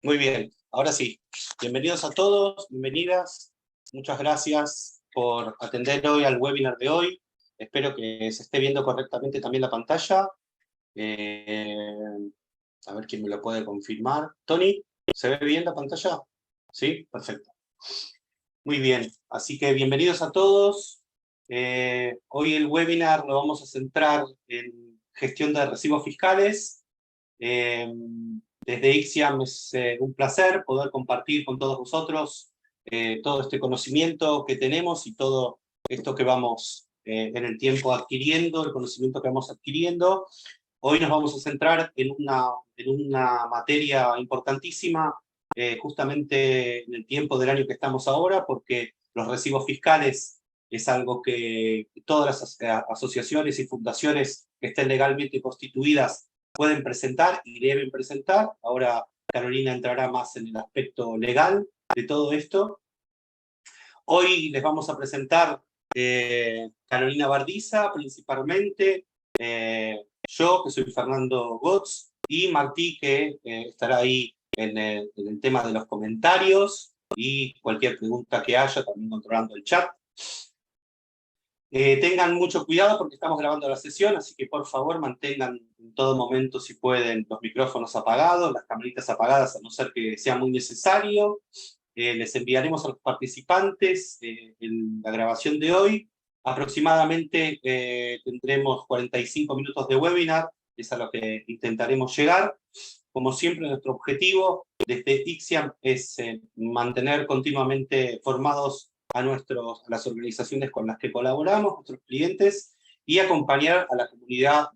Muy bien, ahora sí. Bienvenidos a todos, bienvenidas. Muchas gracias por atender hoy al webinar de hoy. Espero que se esté viendo correctamente también la pantalla. Eh, a ver quién me lo puede confirmar. Tony, ¿se ve bien la pantalla? Sí, perfecto. Muy bien, así que bienvenidos a todos. Hoy el webinar lo vamos a centrar en gestión de recibos fiscales. Desde Ixiam es un placer poder compartir con todos vosotros todo este conocimiento que tenemos y todo esto que vamos en el tiempo adquiriendo, el conocimiento que vamos adquiriendo. Hoy nos vamos a centrar en una materia importantísima, justamente en el tiempo del año que estamos ahora, porque los recibos fiscales es algo que todas las asociaciones y fundaciones que estén legalmente constituidas pueden presentar y deben presentar. Ahora Carolina entrará más en el aspecto legal de todo esto. Hoy les vamos a presentar Carolina Bardiza, principalmente, yo, que soy Fernando Gotz, y Martí, que estará ahí en el tema de los comentarios y cualquier pregunta que haya, también controlando el chat. Tengan mucho cuidado porque estamos grabando la sesión, así que por favor mantengan en todo momento, si pueden, los micrófonos apagados, las camaritas apagadas, a no ser que sea muy necesario. Les enviaremos a los participantes la grabación de hoy. Aproximadamente tendremos 45 minutos de webinar, es a lo que intentaremos llegar. Como siempre, nuestro objetivo desde Ixiam es mantener continuamente formados a las organizaciones con las que colaboramos, nuestros clientes, y acompañar a la comunidad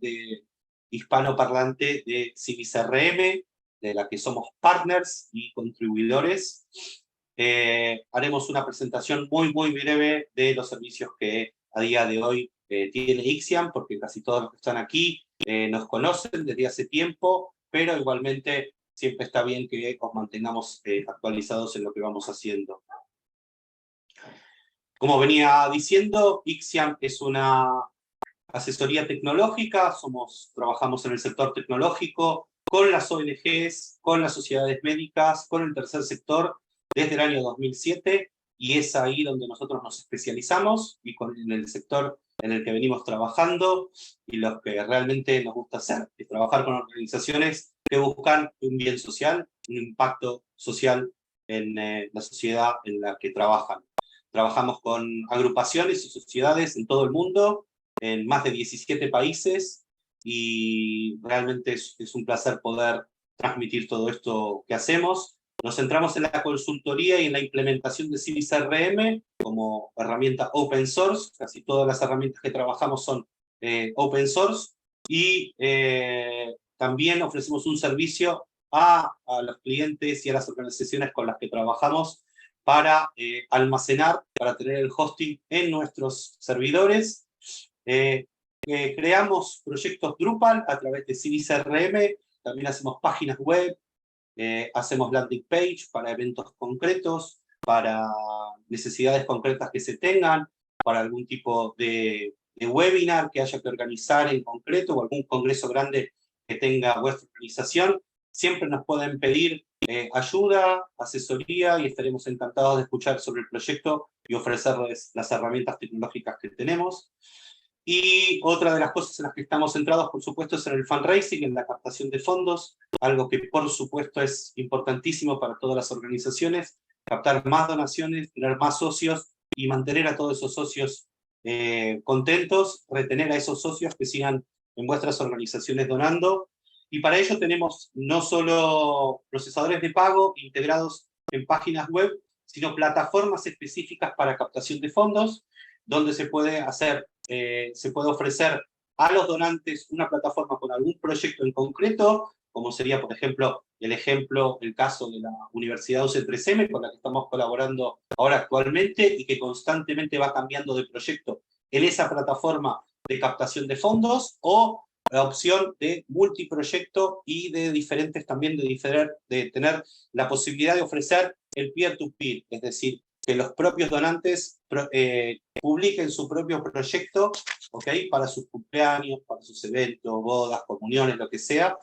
hispanoparlante de CivisRM, de la que somos partners y contribuidores. Haremos una presentación muy breve de los servicios que a día de hoy tiene Ixiam, porque casi todos los que están aquí nos conocen desde hace tiempo, pero igualmente siempre está bien que os mantengamos actualizados en lo que vamos haciendo. Como venía diciendo, Ixiam es una asesoría tecnológica, trabajamos en el sector tecnológico, con las ONGs, con las sociedades médicas, con el tercer sector, desde el año 2007, y es ahí donde nosotros nos especializamos, y en el sector en el que venimos trabajando, y lo que realmente nos gusta hacer, es trabajar con organizaciones que buscan un bien social, un impacto social en la sociedad en la que trabajan. Trabajamos con agrupaciones y sociedades en todo el mundo, en más de 17 países, y realmente es un placer poder transmitir todo esto que hacemos. Nos centramos en la consultoría y en la implementación de CivisRM como herramienta open source. Casi todas las herramientas que trabajamos son open source, y también ofrecemos un servicio a los clientes y a las organizaciones con las que trabajamos para almacenar, para tener el hosting en nuestros servidores. Creamos proyectos Drupal a través de CivisRM, también hacemos páginas web, hacemos landing page para eventos concretos, para necesidades concretas que se tengan, para algún tipo de webinar que haya que organizar en concreto o algún congreso grande que tenga vuestra organización. Siempre nos pueden pedir ayuda, asesoría, y estaremos encantados de escuchar sobre el proyecto y ofrecerles las herramientas tecnológicas que tenemos. Y otra de las cosas en las que estamos centrados, por supuesto, es en el fundraising, en la captación de fondos, algo que por supuesto es importantísimo para todas las organizaciones, captar más donaciones, tener más socios y mantener a todos esos socios contentos, retener a esos socios que sigan en vuestras organizaciones donando. Y para ello tenemos no solo procesadores de pago integrados en páginas web, sino plataformas específicas para captación de fondos, donde se puede ofrecer a los donantes una plataforma con algún proyecto en concreto, como sería, por ejemplo, el caso de la Universidad UC3M, con la que estamos colaborando ahora actualmente y que constantemente va cambiando de proyecto en esa plataforma de captación de fondos, o la opción de multiproyecto y de diferentes también, de tener la posibilidad de ofrecer el peer-to-peer, es decir, que los propios donantes publiquen su propio proyecto, ¿okay? Para sus cumpleaños, para sus eventos, bodas, comuniones, lo que sea.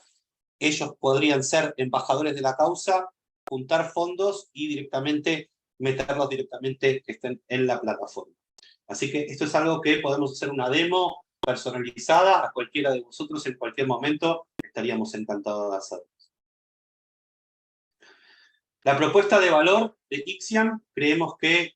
Ellos podrían ser embajadores de la causa juntar fondos y directamente meterlos directamente que estén en la plataforma. Así que esto es algo que podemos hacer una demo personalizada a cualquiera de vosotros en cualquier momento. Estaríamos encantados de hacerlo. La propuesta de valor de Ixiam, creemos que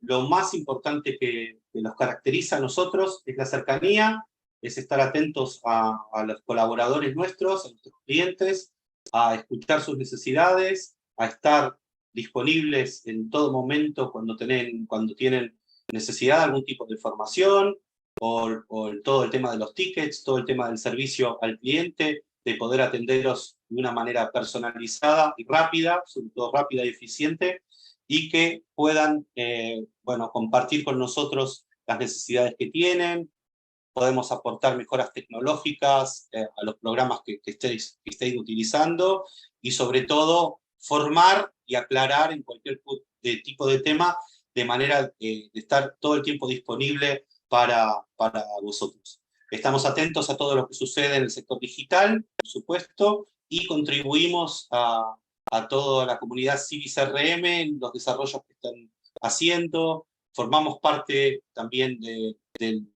lo más importante que nos caracteriza a nosotros es la cercanía, es estar atentos a los colaboradores nuestros, a nuestros clientes, a escuchar sus necesidades, a estar disponibles en todo momento cuando tienen necesidad de algún tipo de información, o todo el tema de los tickets, todo el tema del servicio al cliente, de poder atenderos de una manera personalizada y rápida, sobre todo rápida y eficiente, y que puedan compartir con nosotros las necesidades que tienen. Podemos aportar mejoras tecnológicas a los programas que estéis utilizando, y sobre todo formar y aclarar en cualquier tipo de tema, de manera de estar todo el tiempo disponible para vosotros. Estamos atentos a todo lo que sucede en el sector digital, por supuesto, y contribuimos a toda la comunidad Civi CRM en los desarrollos que están haciendo. Formamos parte también de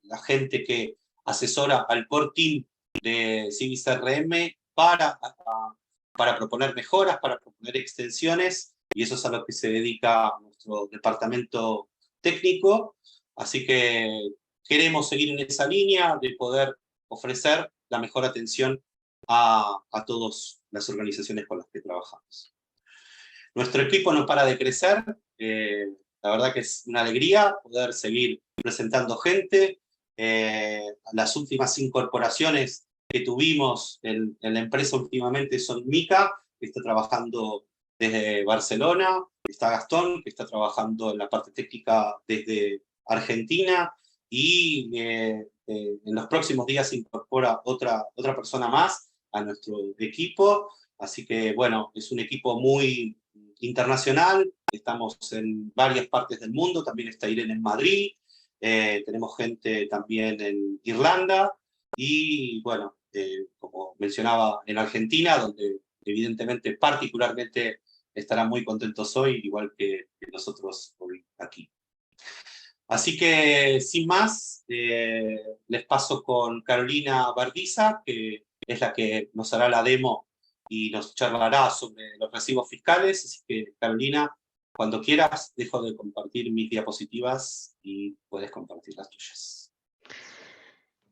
la gente que asesora al core team de Civi CRM para proponer mejoras, para proponer extensiones, y eso es a lo que se dedica nuestro departamento técnico. Así que queremos seguir en esa línea de poder ofrecer la mejor atención a todas las organizaciones con las que trabajamos. Nuestro equipo no para de crecer, la verdad que es una alegría poder seguir presentando gente. Las últimas incorporaciones que tuvimos en la empresa últimamente son Mica, que está trabajando desde Barcelona, está Gastón, que está trabajando en la parte técnica desde Argentina, y en los próximos días se incorpora otra persona más a nuestro equipo. Así que, bueno, es un equipo muy internacional, estamos en varias partes del mundo, también está Irene en Madrid, tenemos gente también en Irlanda, y bueno, como mencionaba, en Argentina, donde evidentemente particularmente estarán muy contentos hoy, igual que nosotros hoy aquí. Así que, sin más, les paso con Carolina Bardiza, que es la que nos hará la demo y nos charlará sobre los recibos fiscales. Así que, Carolina, cuando quieras, dejo de compartir mis diapositivas y puedes compartir las tuyas.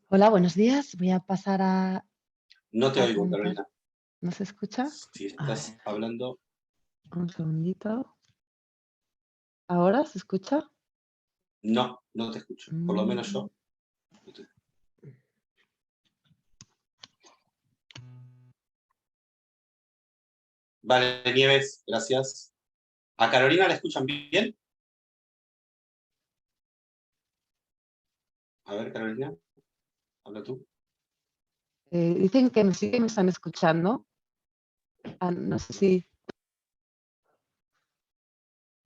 Hola, buenos días. Voy a pasar a... No te oigo, Carolina. ¿No se escucha? Si estás hablando... Un segundito. ¿Ahora se escucha? No, no te escucho. Por lo menos yo. Vale, Nieves, gracias. ¿A Carolina la escuchan bien? A ver, Carolina, habla tú. Dicen que sí que me están escuchando. No sé si...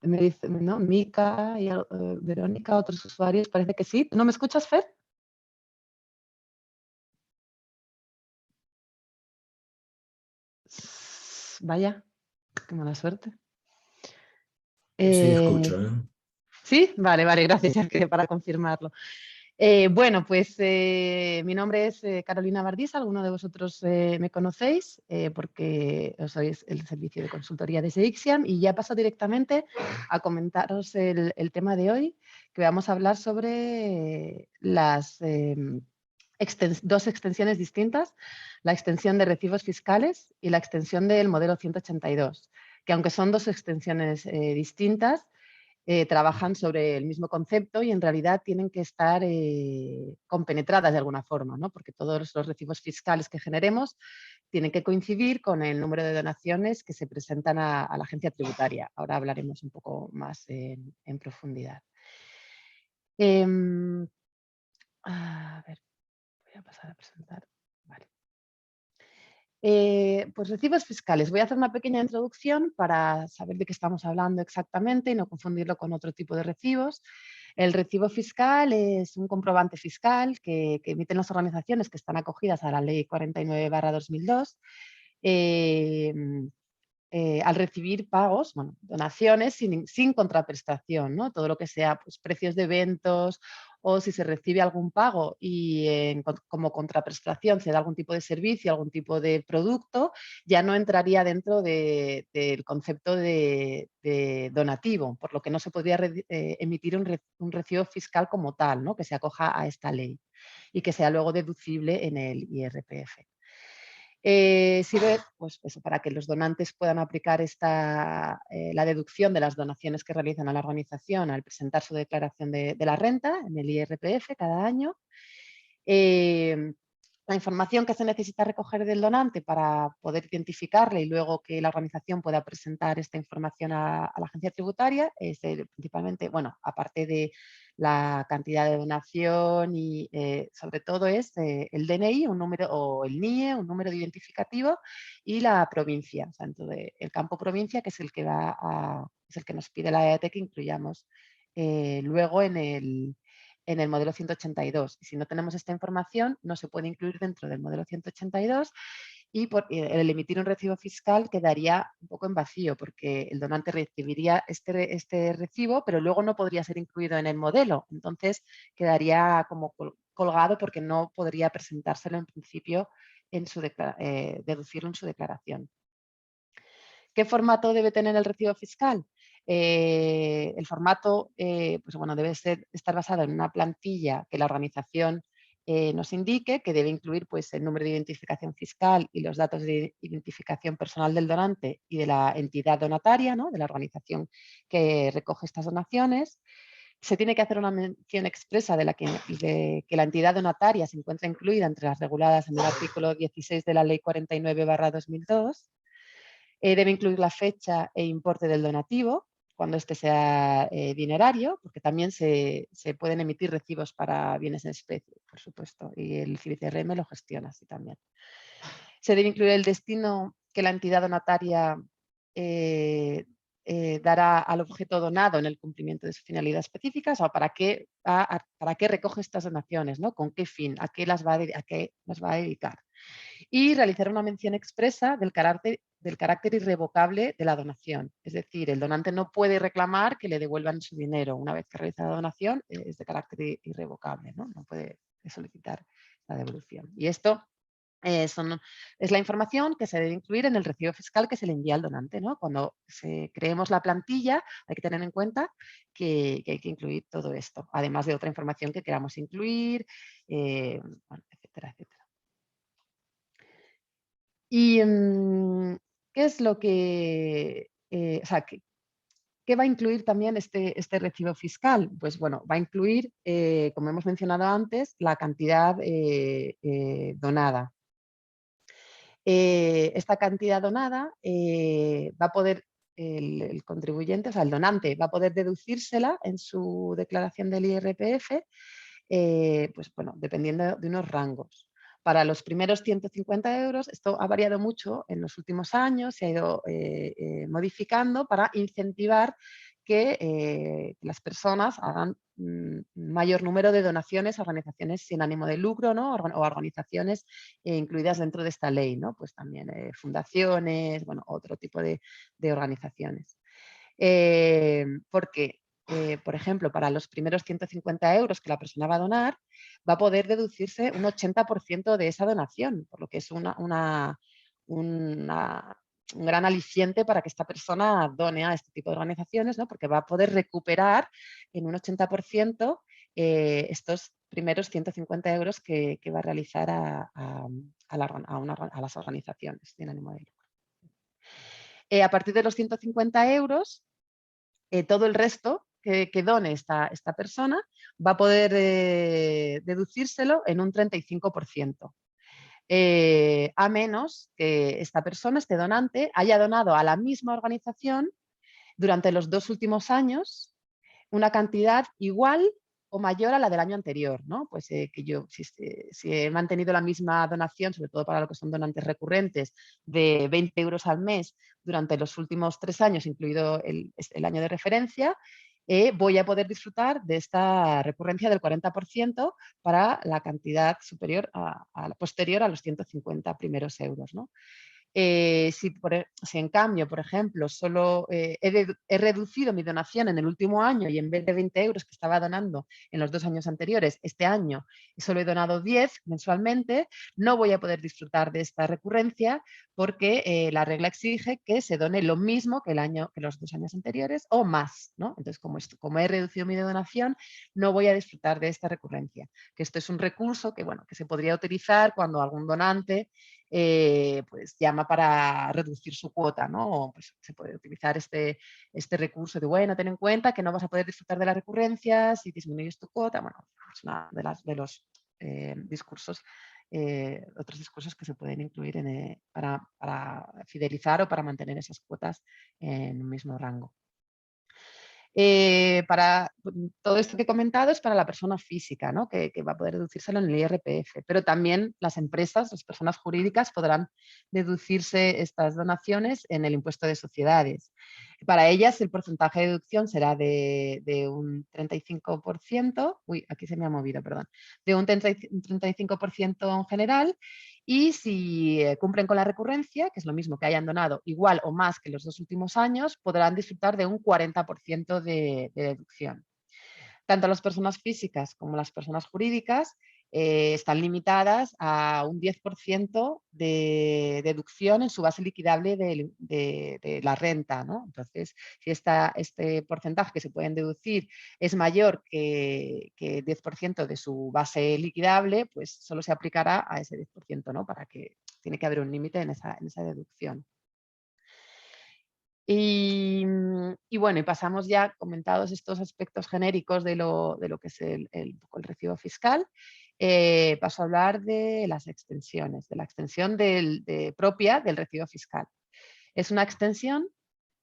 Me dicen, ¿no? Mica y Verónica, otros usuarios, parece que sí. ¿No me escuchas, Fer? Vaya, qué mala suerte. Sí, escucho, ¿eh? Sí, vale, gracias, ya que para confirmarlo. Bueno, pues mi nombre es Carolina Bardiza, alguno de vosotros me conocéis porque os sois el servicio de consultoría desde Ixiam, y ya paso directamente a comentaros el tema de hoy, que vamos a hablar sobre las dos extensiones distintas, la extensión de recibos fiscales y la extensión del modelo 182, que aunque son dos extensiones distintas, trabajan sobre el mismo concepto y en realidad tienen que estar compenetradas de alguna forma, ¿no? Porque todos los recibos fiscales que generemos tienen que coincidir con el número de donaciones que se presentan a la agencia tributaria. Ahora hablaremos un poco más en profundidad. A ver, voy a pasar a presentar. Vale. Pues recibos fiscales. Voy a hacer una pequeña introducción para saber de qué estamos hablando exactamente y no confundirlo con otro tipo de recibos. El recibo fiscal es un comprobante fiscal que emiten las organizaciones que están acogidas a la Ley 49/2002. al recibir pagos, bueno, donaciones sin contraprestación, ¿no? Todo lo que sea pues, precios de eventos o si se recibe algún pago y como contraprestación se da algún tipo de servicio, algún tipo de producto, ya no entraría dentro del concepto de donativo, por lo que no se podría emitir un recibo fiscal como tal, ¿no? Que se acoja a esta ley y que sea luego deducible en el IRPF. Sirve pues, eso, para que los donantes puedan aplicar la deducción de las donaciones que realizan a la organización al presentar su declaración de la renta en el IRPF cada año. La información que se necesita recoger del donante para poder identificarle y luego que la organización pueda presentar esta información a la agencia tributaria es principalmente, bueno, aparte de la cantidad de donación y sobre todo es el DNI, un número, o el NIE, un número de identificativo, y la provincia, o sea, entonces, el campo provincia, que es el que es el que nos pide la EAT que incluyamos luego en el modelo 182. Y si no tenemos esta información, no se puede incluir dentro del modelo 182 y el emitir un recibo fiscal quedaría un poco en vacío porque el donante recibiría este recibo, pero luego no podría ser incluido en el modelo. Entonces quedaría como colgado porque no podría presentárselo en principio, deducirlo en su declaración. ¿Qué formato debe tener el recibo fiscal? El formato pues bueno, debe estar basado en una plantilla que la organización nos indique, que debe incluir pues, el número de identificación fiscal y los datos de identificación personal del donante y de la entidad donataria, ¿no? De la organización que recoge estas donaciones. Se tiene que hacer una mención expresa de que la entidad donataria se encuentra incluida entre las reguladas en el artículo 16 de la Ley 49/2002. Debe incluir la fecha e importe del donativo, cuando este sea dinerario, porque también se pueden emitir recibos para bienes en especie, por supuesto, y el CIBCRM lo gestiona así también. Se debe incluir el destino que la entidad donataria dará al objeto donado en el cumplimiento de su finalidad específica, o sea, para qué recoge estas donaciones, ¿no? Con qué fin, a qué las va a dedicar. Y realizar una mención expresa del carácter irrevocable de la donación. Es decir, el donante no puede reclamar que le devuelvan su dinero. Una vez que realiza la donación, es de carácter irrevocable, ¿no? No puede solicitar la devolución. Y esto es la información que se debe incluir en el recibo fiscal que se le envía al donante, ¿no? Cuando creemos la plantilla, hay que tener en cuenta que hay que incluir todo esto, además de otra información que queramos incluir, bueno, etcétera, etcétera. ¿Y qué es lo que, o sea, qué va a incluir también este recibo fiscal? Pues bueno, va a incluir, como hemos mencionado antes, la cantidad donada. Esta cantidad donada va a poder el contribuyente, o sea, el donante, va a poder deducírsela en su declaración del IRPF, pues bueno, dependiendo de unos rangos. Para los primeros 150 euros, esto ha variado mucho en los últimos años, se ha ido modificando para incentivar que las personas hagan mayor número de donaciones a organizaciones sin ánimo de lucro, ¿no? O organizaciones incluidas dentro de esta ley, ¿no? Pues también fundaciones, bueno, otro tipo de organizaciones. Porque, por ejemplo, para los primeros 150 euros que la persona va a donar, va a poder deducirse un 80% de esa donación, por lo que es un gran aliciente para que esta persona done a este tipo de organizaciones, ¿no? Porque va a poder recuperar en un 80% estos primeros 150 euros que va a realizar a las organizaciones sin ánimo de lucro. A partir de los 150 euros, todo el resto que done esta persona va a poder deducírselo en un 35%. A menos que esta persona, este donante, haya donado a la misma organización durante los 2 últimos años una cantidad igual o mayor a la del año anterior, ¿no? Pues que yo, si he mantenido la misma donación, sobre todo para lo que son donantes recurrentes, de 20 euros al mes durante los últimos 3 años, incluido el año de referencia, voy a poder disfrutar de esta recurrencia del 40% para la cantidad superior posterior a los 150 primeros euros, ¿no? Si en cambio, por ejemplo, solo he reducido mi donación en el último año y en vez de 20 euros que estaba donando en los 2 años anteriores, este año solo he donado 10 mensualmente, no voy a poder disfrutar de esta recurrencia porque la regla exige que se done lo mismo que los 2 años anteriores o más, ¿no? Entonces, como he reducido mi donación, no voy a disfrutar de esta recurrencia. Que esto es un recurso que, bueno, que se podría utilizar cuando algún donante pues llama para reducir su cuota, ¿no? O, pues, se puede utilizar este recurso de, bueno, ten en cuenta que no vas a poder disfrutar de la recurrencia si disminuyes tu cuota. Bueno, es una de los discursos, otros discursos que se pueden incluir para fidelizar o para mantener esas cuotas en un mismo rango. Todo esto que he comentado es para la persona física, ¿no? que va a poder deducírselo en el IRPF, pero también las empresas, las personas jurídicas podrán deducirse estas donaciones en el impuesto de sociedades. Para ellas el porcentaje de deducción será de un 35%, aquí se me ha movido, perdón, de un 35% en general. Y si cumplen con la recurrencia, que es lo mismo que hayan donado igual o más que los 2 últimos años, podrán disfrutar de un 40% de deducción. Tanto las personas físicas como las personas jurídicas están limitadas a un 10% de deducción en su base liquidable de la renta, ¿no? Entonces, si este porcentaje que se pueden deducir es mayor que 10% de su base liquidable, pues solo se aplicará a ese 10%, ¿no? Para que tiene que haber un límite en esa deducción. Y bueno, y pasamos ya, comentados estos aspectos genéricos de lo que es el recibo fiscal, paso a hablar de las extensiones, de la extensión propia del recibo fiscal. Es una extensión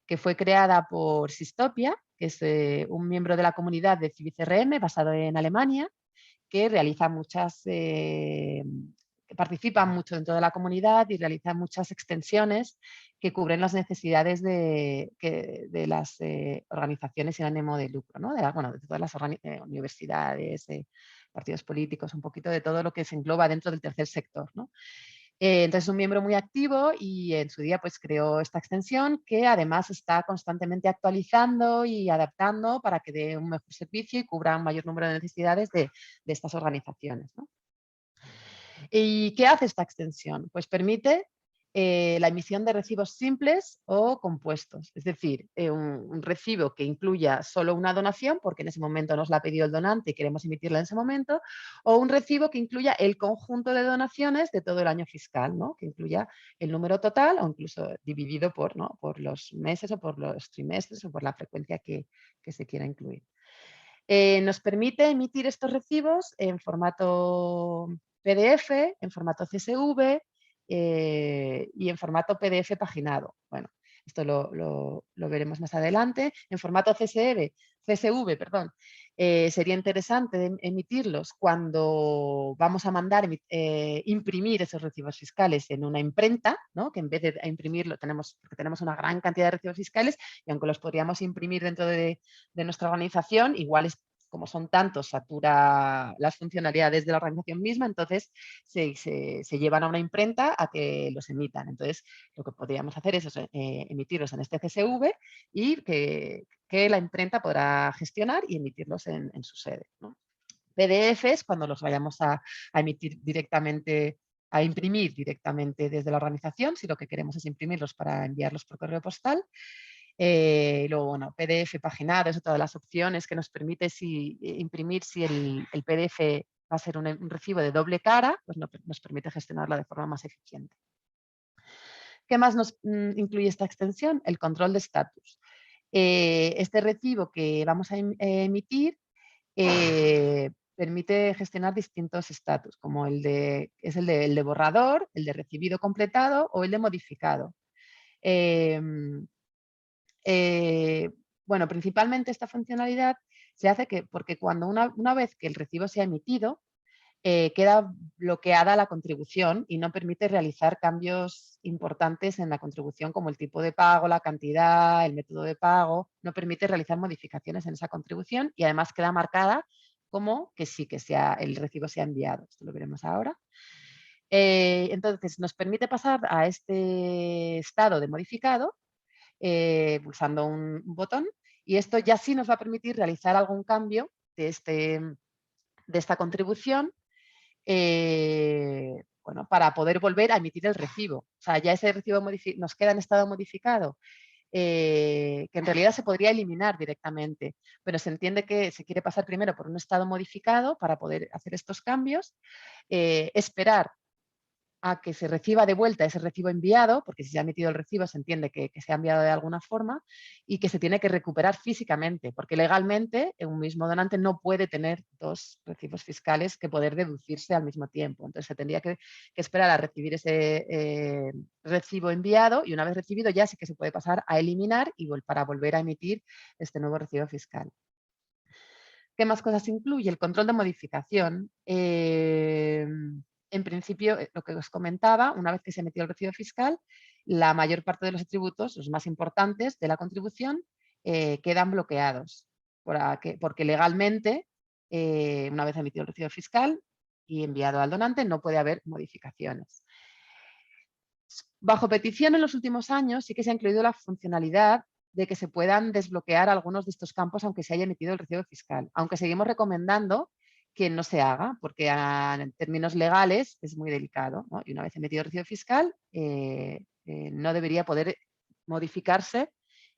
que fue creada por Sistopia, que es un miembro de la comunidad de CIBICRM basado en Alemania, que realiza participan mucho dentro de la comunidad y realizan muchas extensiones que cubren las necesidades de las organizaciones sin ánimo de lucro, ¿no? de todas las universidades, partidos políticos, un poquito de todo lo que se engloba dentro del tercer sector, ¿no? Entonces es un miembro muy activo y en su día pues creó esta extensión que además está constantemente actualizando y adaptando para que dé un mejor servicio y cubra un mayor número de necesidades de estas organizaciones, ¿no? ¿Y qué hace esta extensión? Pues permite la emisión de recibos simples o compuestos, es decir, un recibo que incluya solo una donación, porque en ese momento nos la ha pedido el donante y queremos emitirla en ese momento, o un recibo que incluya el conjunto de donaciones de todo el año fiscal, ¿no? Que incluya el número total o incluso dividido por los meses o por los trimestres o por la frecuencia que se quiera incluir. Nos permite emitir estos recibos en formato PDF, en formato CSV y en formato PDF paginado. Bueno, esto lo veremos más adelante. En formato CSV, perdón, sería interesante emitirlos cuando vamos a mandar imprimir esos recibos fiscales en una imprenta, ¿no? Que en vez de imprimirlo porque tenemos una gran cantidad de recibos fiscales y aunque los podríamos imprimir dentro de nuestra organización, igual como son tantos, satura las funcionalidades de la organización misma, entonces se llevan a una imprenta a que los emitan. Entonces, lo que podríamos hacer es emitirlos en este CSV y que la imprenta podrá gestionar y emitirlos en su sede, ¿no? PDFs, cuando los vayamos a emitir directamente, a imprimir directamente desde la organización, si lo que queremos es imprimirlos para enviarlos por correo postal. Luego, bueno, PDF paginado es otra de las opciones que nos permite imprimir si el PDF va a ser un recibo de doble cara, pues nos permite gestionarla de forma más eficiente. ¿Qué más nos incluye esta extensión? El control de estatus. Este recibo que vamos a emitir permite gestionar distintos estatus, como el de borrador, el de recibido completado o el de modificado. Bueno, principalmente esta funcionalidad se hace porque cuando una vez que el recibo se ha emitido, queda bloqueada la contribución y no permite realizar cambios importantes en la contribución como el tipo de pago, la cantidad, el método de pago. No permite realizar modificaciones en esa contribución y además queda marcada como que sí, el recibo se ha enviado. Esto lo veremos ahora. Entonces, nos permite pasar a este estado de modificado pulsando un botón, y esto ya sí nos va a permitir realizar algún cambio de esta contribución bueno, para poder volver a emitir el recibo. O sea, ya ese recibo nos queda en estado modificado, que en realidad se podría eliminar directamente, pero se entiende que se quiere pasar primero por un estado modificado para poder hacer estos cambios, esperar a que se reciba de vuelta ese recibo enviado, porque si se ha emitido el recibo se entiende que se ha enviado de alguna forma, y que se tiene que recuperar físicamente, porque legalmente un mismo donante no puede tener dos recibos fiscales que poder deducirse al mismo tiempo. Entonces se tendría que esperar a recibir ese recibo enviado, y una vez recibido ya sí que se puede pasar a eliminar y para volver a emitir este nuevo recibo fiscal. ¿Qué más cosas incluye? El control de modificación. En principio, lo que os comentaba, una vez que se metió el recibo fiscal, la mayor parte de los atributos, los más importantes de la contribución, quedan bloqueados, porque legalmente, una vez emitido el recibo fiscal y enviado al donante, no puede haber modificaciones. Bajo petición en los últimos años sí que se ha incluido la funcionalidad de que se puedan desbloquear algunos de estos campos aunque se haya emitido el recibo fiscal, aunque seguimos recomendando que no se haga, porque en términos legales es muy delicado, ¿no? Y una vez emitido el recibo fiscal, no debería poder modificarse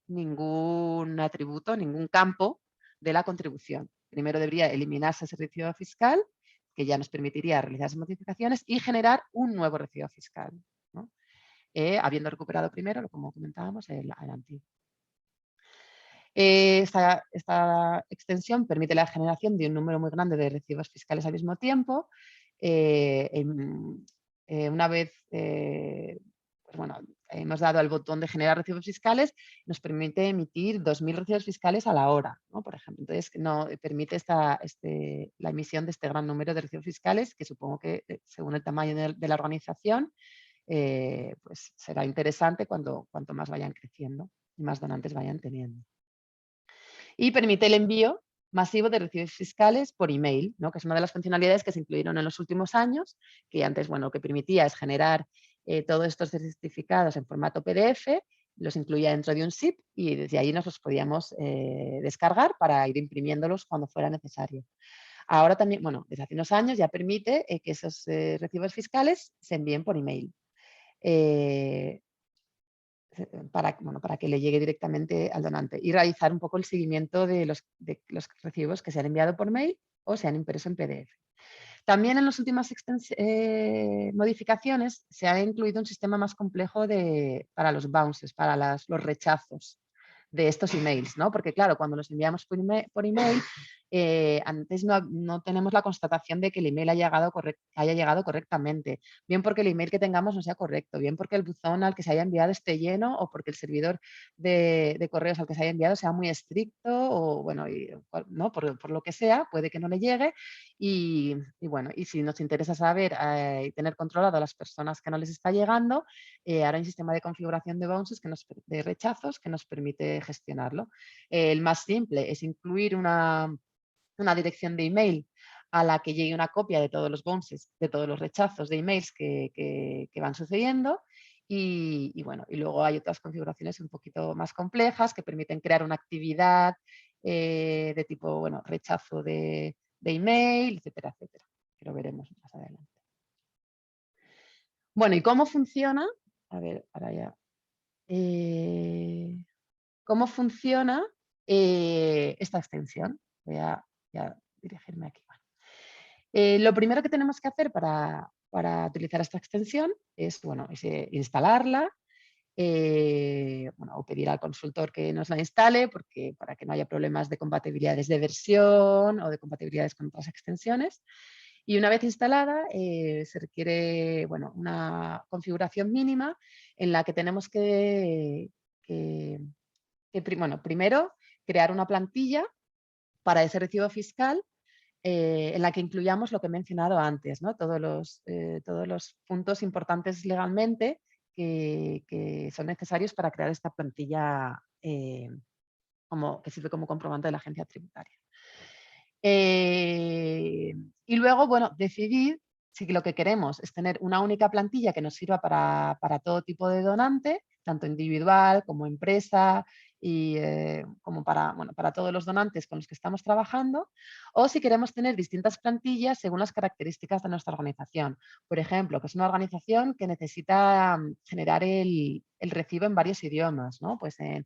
ningún atributo, ningún campo de la contribución. Primero debería eliminarse ese recibo fiscal, que ya nos permitiría realizar esas modificaciones y generar un nuevo recibo fiscal, ¿no? Habiendo recuperado primero, como comentábamos, el antiguo. Esta extensión permite la generación de un número muy grande de recibos fiscales al mismo tiempo. Una vez pues bueno, hemos dado al botón de generar recibos fiscales, nos permite emitir 2.000 recibos fiscales a la hora, ¿no? Por ejemplo. Entonces, permite la emisión de este gran número de recibos fiscales, que supongo que según el tamaño de la organización, pues será interesante cuanto más vayan creciendo y más donantes vayan teniendo. Y permite el envío masivo de recibos fiscales por email, ¿no? Que es una de las funcionalidades que se incluyeron en los últimos años, que antes, bueno, lo que permitía es generar todos estos certificados en formato PDF, los incluía dentro de un zip y desde ahí nos los podíamos descargar para ir imprimiéndolos cuando fuera necesario. Ahora también, bueno, desde hace unos años ya permite que esos recibos fiscales se envíen por email. Para que le llegue directamente al donante y realizar un poco el seguimiento de los recibos que se han enviado por mail o se han impreso en PDF. También en las últimas modificaciones se ha incluido un sistema más complejo para los bounces, para los rechazos de estos emails, ¿no? Porque claro, cuando los enviamos por email antes no tenemos la constatación de que el email haya llegado correctamente, bien porque el email que tengamos no sea correcto, bien porque el buzón al que se haya enviado esté lleno o porque el servidor de correos al que se haya enviado sea muy estricto o bueno, ¿no? por lo que sea, puede que no le llegue y bueno, y si nos interesa saber y tener controlado a las personas que no les está llegando, ahora hay un sistema de configuración de bounces, de rechazos, que nos permite gestionarlo. El más simple es incluir una dirección de email a la que llegue una copia de todos los bounces, de todos los rechazos de emails que van sucediendo. Y bueno, y luego hay otras configuraciones un poquito más complejas que permiten crear una actividad de tipo, bueno, rechazo de email, etcétera, etcétera. Que lo veremos más adelante. Bueno, ¿y cómo funciona? A ver, ahora ya. ¿Cómo funciona esta extensión? Voy a dirigirme aquí. Lo primero que tenemos que hacer para utilizar esta extensión es, bueno, instalarla o pedir al consultor que nos la instale para que no haya problemas de compatibilidades de versión o de compatibilidades con otras extensiones. Y una vez instalada, se requiere una configuración mínima en la que tenemos primero crear una plantilla para ese recibo fiscal en la que incluyamos lo que he mencionado antes, ¿no? Todos los puntos importantes legalmente que son necesarios para crear esta plantilla que sirve como comprobante de la agencia tributaria. Y luego, decidir si lo que queremos es tener una única plantilla que nos sirva para todo tipo de donante, tanto individual como empresa y como para todos los donantes con los que estamos trabajando, o si queremos tener distintas plantillas según las características de nuestra organización. Por ejemplo, que es una organización que necesita generar el recibo en varios idiomas, ¿no? Pues en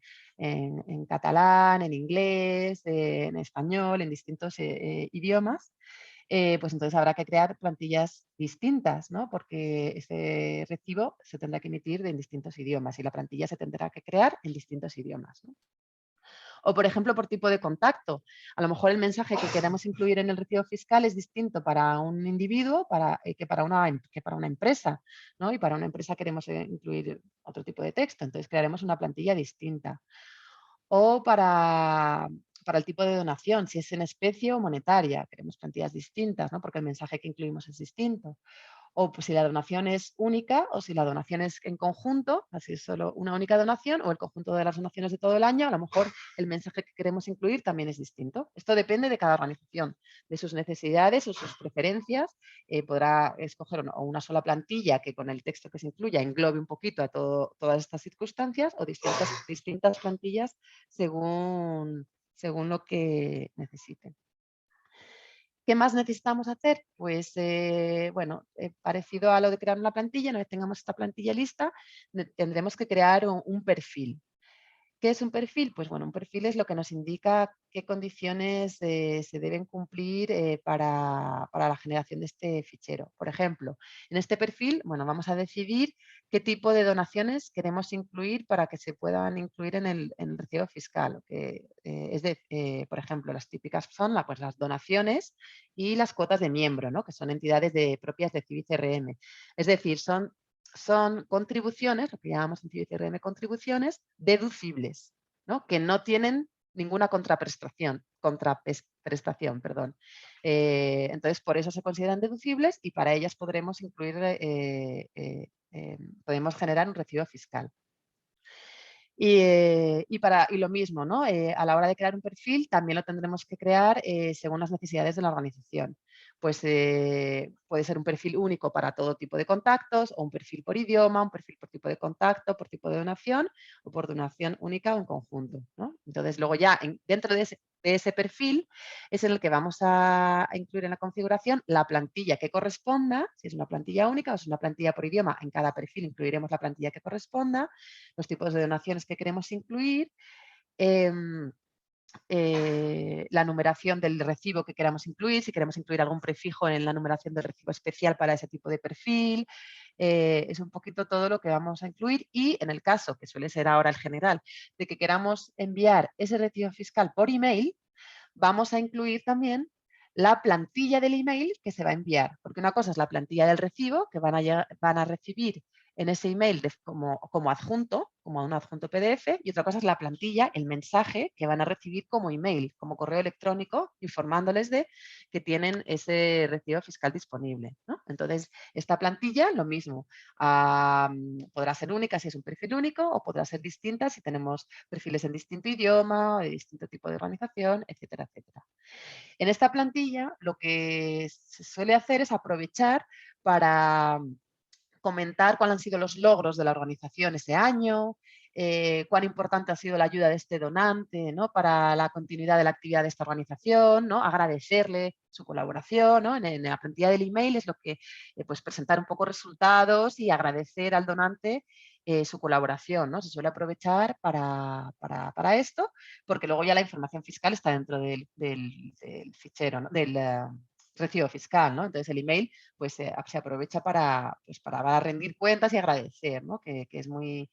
catalán, en inglés, en español, en distintos idiomas. Pues entonces habrá que crear plantillas distintas, ¿no? Porque ese recibo se tendrá que emitir en distintos idiomas y la plantilla se tendrá que crear en distintos idiomas, ¿no? O, por ejemplo, por tipo de contacto. A lo mejor el mensaje que queremos incluir en el recibo fiscal es distinto para un individuo que para una empresa, ¿no? Y para una empresa queremos incluir otro tipo de texto, entonces crearemos una plantilla distinta. O para el tipo de donación, si es en especie o monetaria, queremos plantillas distintas, ¿no? Porque el mensaje que incluimos es distinto. O pues, si la donación es única o si la donación es en conjunto, así es solo una única donación o el conjunto de las donaciones de todo el año, a lo mejor el mensaje que queremos incluir también es distinto. Esto depende de cada organización, de sus necesidades o sus preferencias. Podrá escoger o una sola plantilla que con el texto que se incluya englobe un poquito a todas estas circunstancias o distintas plantillas según lo que necesiten. ¿Qué más necesitamos hacer? Pues, bueno, parecido a lo de crear una plantilla, una vez tengamos esta plantilla lista, tendremos que crear un perfil. ¿Qué es un perfil? Pues bueno, un perfil es lo que nos indica qué condiciones se deben cumplir para la generación de este fichero. Por ejemplo, en este perfil, bueno, vamos a decidir qué tipo de donaciones queremos incluir para que se puedan incluir en el recibo fiscal. Por ejemplo, las típicas son pues, las donaciones y las cuotas de miembro, ¿no? Que son entidades propias de CIBI-CRM. Es decir, son contribuciones, lo que llamamos en CIBI-CRM contribuciones, deducibles, ¿no? Que no tienen ninguna contraprestación. Entonces, por eso se consideran deducibles y para ellas podremos podemos generar un recibo fiscal. Y lo mismo, ¿no? A la hora de crear un perfil también lo tendremos que crear según las necesidades de la organización. Pues puede ser un perfil único para todo tipo de contactos o un perfil por idioma, un perfil por tipo de contacto, por tipo de donación o por donación única o en conjunto, ¿no? Entonces luego ya dentro de ese perfil es en el que vamos a incluir en la configuración la plantilla que corresponda, si es una plantilla única o es una plantilla por idioma, en cada perfil incluiremos la plantilla que corresponda, los tipos de donaciones que queremos incluir, la numeración del recibo que queramos incluir, si queremos incluir algún prefijo en la numeración del recibo especial para ese tipo de perfil. Es un poquito todo lo que vamos a incluir y en el caso, que suele ser ahora el general, de que queramos enviar ese recibo fiscal por email, vamos a incluir también la plantilla del email que se va a enviar, porque una cosa es la plantilla del recibo que van a recibir en ese email como adjunto, como un adjunto PDF, y otra cosa es la plantilla, el mensaje que van a recibir como email, como correo electrónico, informándoles de que tienen ese recibo fiscal disponible, ¿no? Entonces, esta plantilla, lo mismo, podrá ser única si es un perfil único o podrá ser distinta si tenemos perfiles en distinto idioma, de distinto tipo de organización, etcétera, etcétera. En esta plantilla lo que se suele hacer es aprovechar para comentar cuáles han sido los logros de la organización ese año, cuán importante ha sido la ayuda de este donante, ¿no? Para la continuidad de la actividad de esta organización, ¿no? Agradecerle su colaboración, ¿no? En la plantilla del email es lo que, pues presentar un poco resultados y agradecer al donante su colaboración, ¿no? Se suele aprovechar para esto, porque luego ya la información fiscal está dentro del fichero, ¿no? Del recibo fiscal, ¿no? Entonces el email pues se aprovecha para rendir cuentas y agradecer, ¿no? Que es muy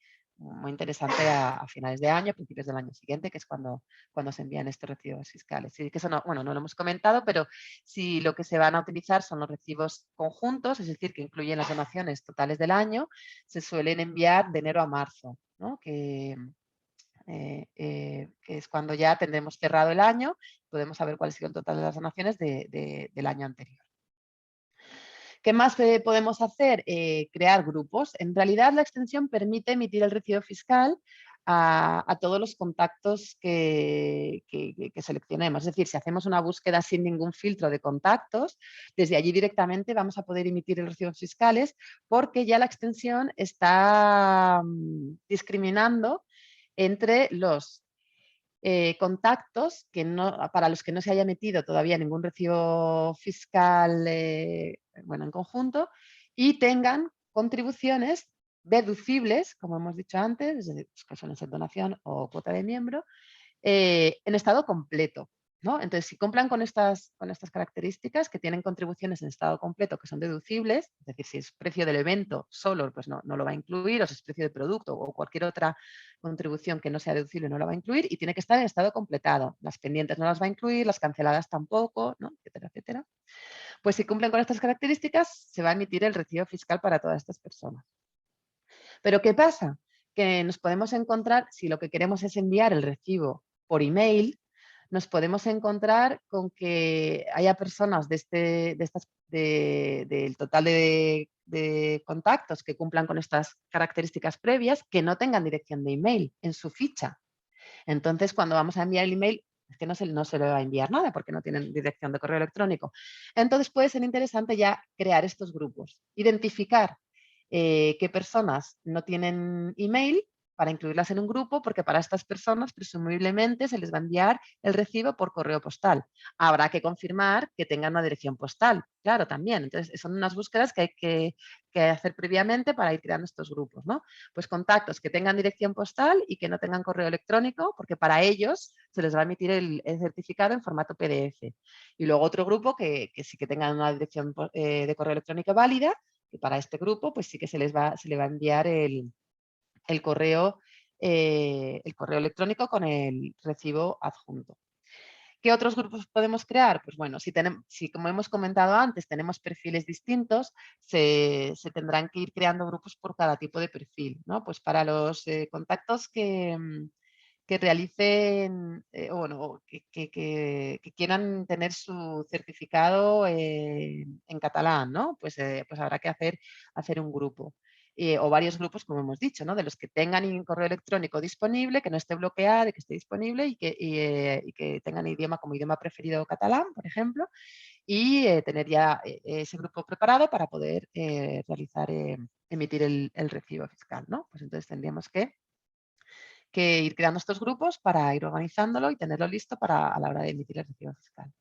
interesante a finales de año, a principios del año siguiente, que es cuando se envían estos recibos fiscales. Sí, que eso no lo hemos comentado, pero si lo que se van a utilizar son los recibos conjuntos, es decir, que incluyen las donaciones totales del año, se suelen enviar de enero a marzo, ¿no? Que es cuando ya tendremos cerrado el año, podemos saber cuál ha sido el total de las donaciones del año anterior. ¿Qué más podemos hacer? Crear grupos. En realidad, la extensión permite emitir el recibo fiscal a todos los contactos que seleccionemos. Es decir, si hacemos una búsqueda sin ningún filtro de contactos, desde allí directamente vamos a poder emitir los recibos fiscales porque ya la extensión está discriminando entre los contactos para los que no se haya emitido todavía ningún recibo fiscal en conjunto y tengan contribuciones deducibles, como hemos dicho antes, que suelen ser donación o cuota de miembro, en estado completo, ¿no? Entonces, si cumplan con estas características, que tienen contribuciones en estado completo que son deducibles, es decir, si es precio del evento solo, pues no lo va a incluir, o si es precio de producto o cualquier otra contribución que no sea deducible no la va a incluir, y tiene que estar en estado completado. Las pendientes no las va a incluir, las canceladas tampoco, ¿no? Etcétera, etcétera. Pues si cumplen con estas características, se va a emitir el recibo fiscal para todas estas personas. Pero ¿qué pasa? Que nos podemos encontrar, si lo que queremos es enviar el recibo por email, nos podemos encontrar con que haya personas del total de contactos que cumplan con estas características previas que no tengan dirección de email en su ficha. Entonces, cuando vamos a enviar el email, es que no se le va a enviar nada porque no tienen dirección de correo electrónico. Entonces, puede ser interesante ya crear estos grupos, identificar qué personas no tienen email para incluirlas en un grupo, porque para estas personas presumiblemente se les va a enviar el recibo por correo postal. Habrá que confirmar que tengan una dirección postal, claro, también. Entonces, son unas búsquedas que hay que hacer previamente para ir creando estos grupos, ¿no? Pues contactos que tengan dirección postal y que no tengan correo electrónico, porque para ellos se les va a emitir el certificado en formato PDF. Y luego otro grupo que sí que tengan una dirección de correo electrónico válida, que para este grupo pues sí que se le va a enviar el correo electrónico con el recibo adjunto. ¿Qué otros grupos podemos crear? Pues bueno, si como hemos comentado antes, tenemos perfiles distintos, se tendrán que ir creando grupos por cada tipo de perfil, ¿no? Pues para los contactos que realicen, que quieran tener su certificado en catalán, ¿no? Pues habrá que hacer un grupo. O varios grupos, como hemos dicho, ¿no? De los que tengan un correo electrónico disponible, que no esté bloqueado, que esté disponible y que tengan idioma como idioma preferido catalán, por ejemplo, y tener ya ese grupo preparado para poder emitir el recibo fiscal, ¿no? Pues entonces tendríamos que ir creando estos grupos para ir organizándolo y tenerlo listo a la hora de emitir el recibo fiscal.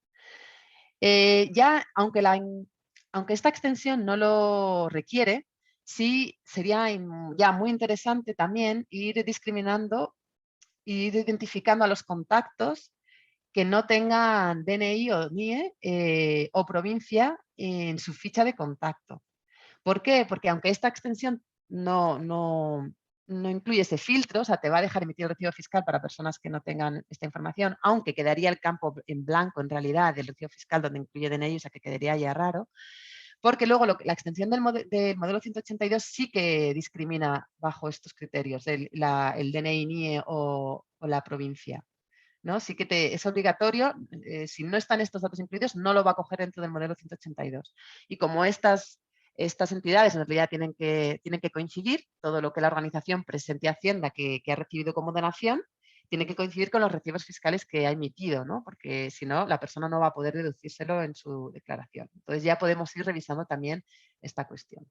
Aunque esta extensión no lo requiere, sí sería ya muy interesante también ir discriminando e ir identificando a los contactos que no tengan DNI o NIE o provincia en su ficha de contacto. ¿Por qué? Porque aunque esta extensión no incluye ese filtro, o sea, te va a dejar emitir el recibo fiscal para personas que no tengan esta información, aunque quedaría el campo en blanco en realidad del recibo fiscal donde incluye DNI, o sea que quedaría ya raro, porque luego la extensión del modelo 182 sí que discrimina bajo estos criterios, el DNI, NIE o la provincia, ¿no? Sí que es obligatorio, si no están estos datos incluidos, no lo va a coger dentro del modelo 182. Y como estas entidades en realidad tienen que coincidir, todo lo que la organización presente a Hacienda que ha recibido como donación, tiene que coincidir con los recibos fiscales que ha emitido, ¿no? Porque si no, la persona no va a poder deducírselo en su declaración. Entonces ya podemos ir revisando también esta cuestión.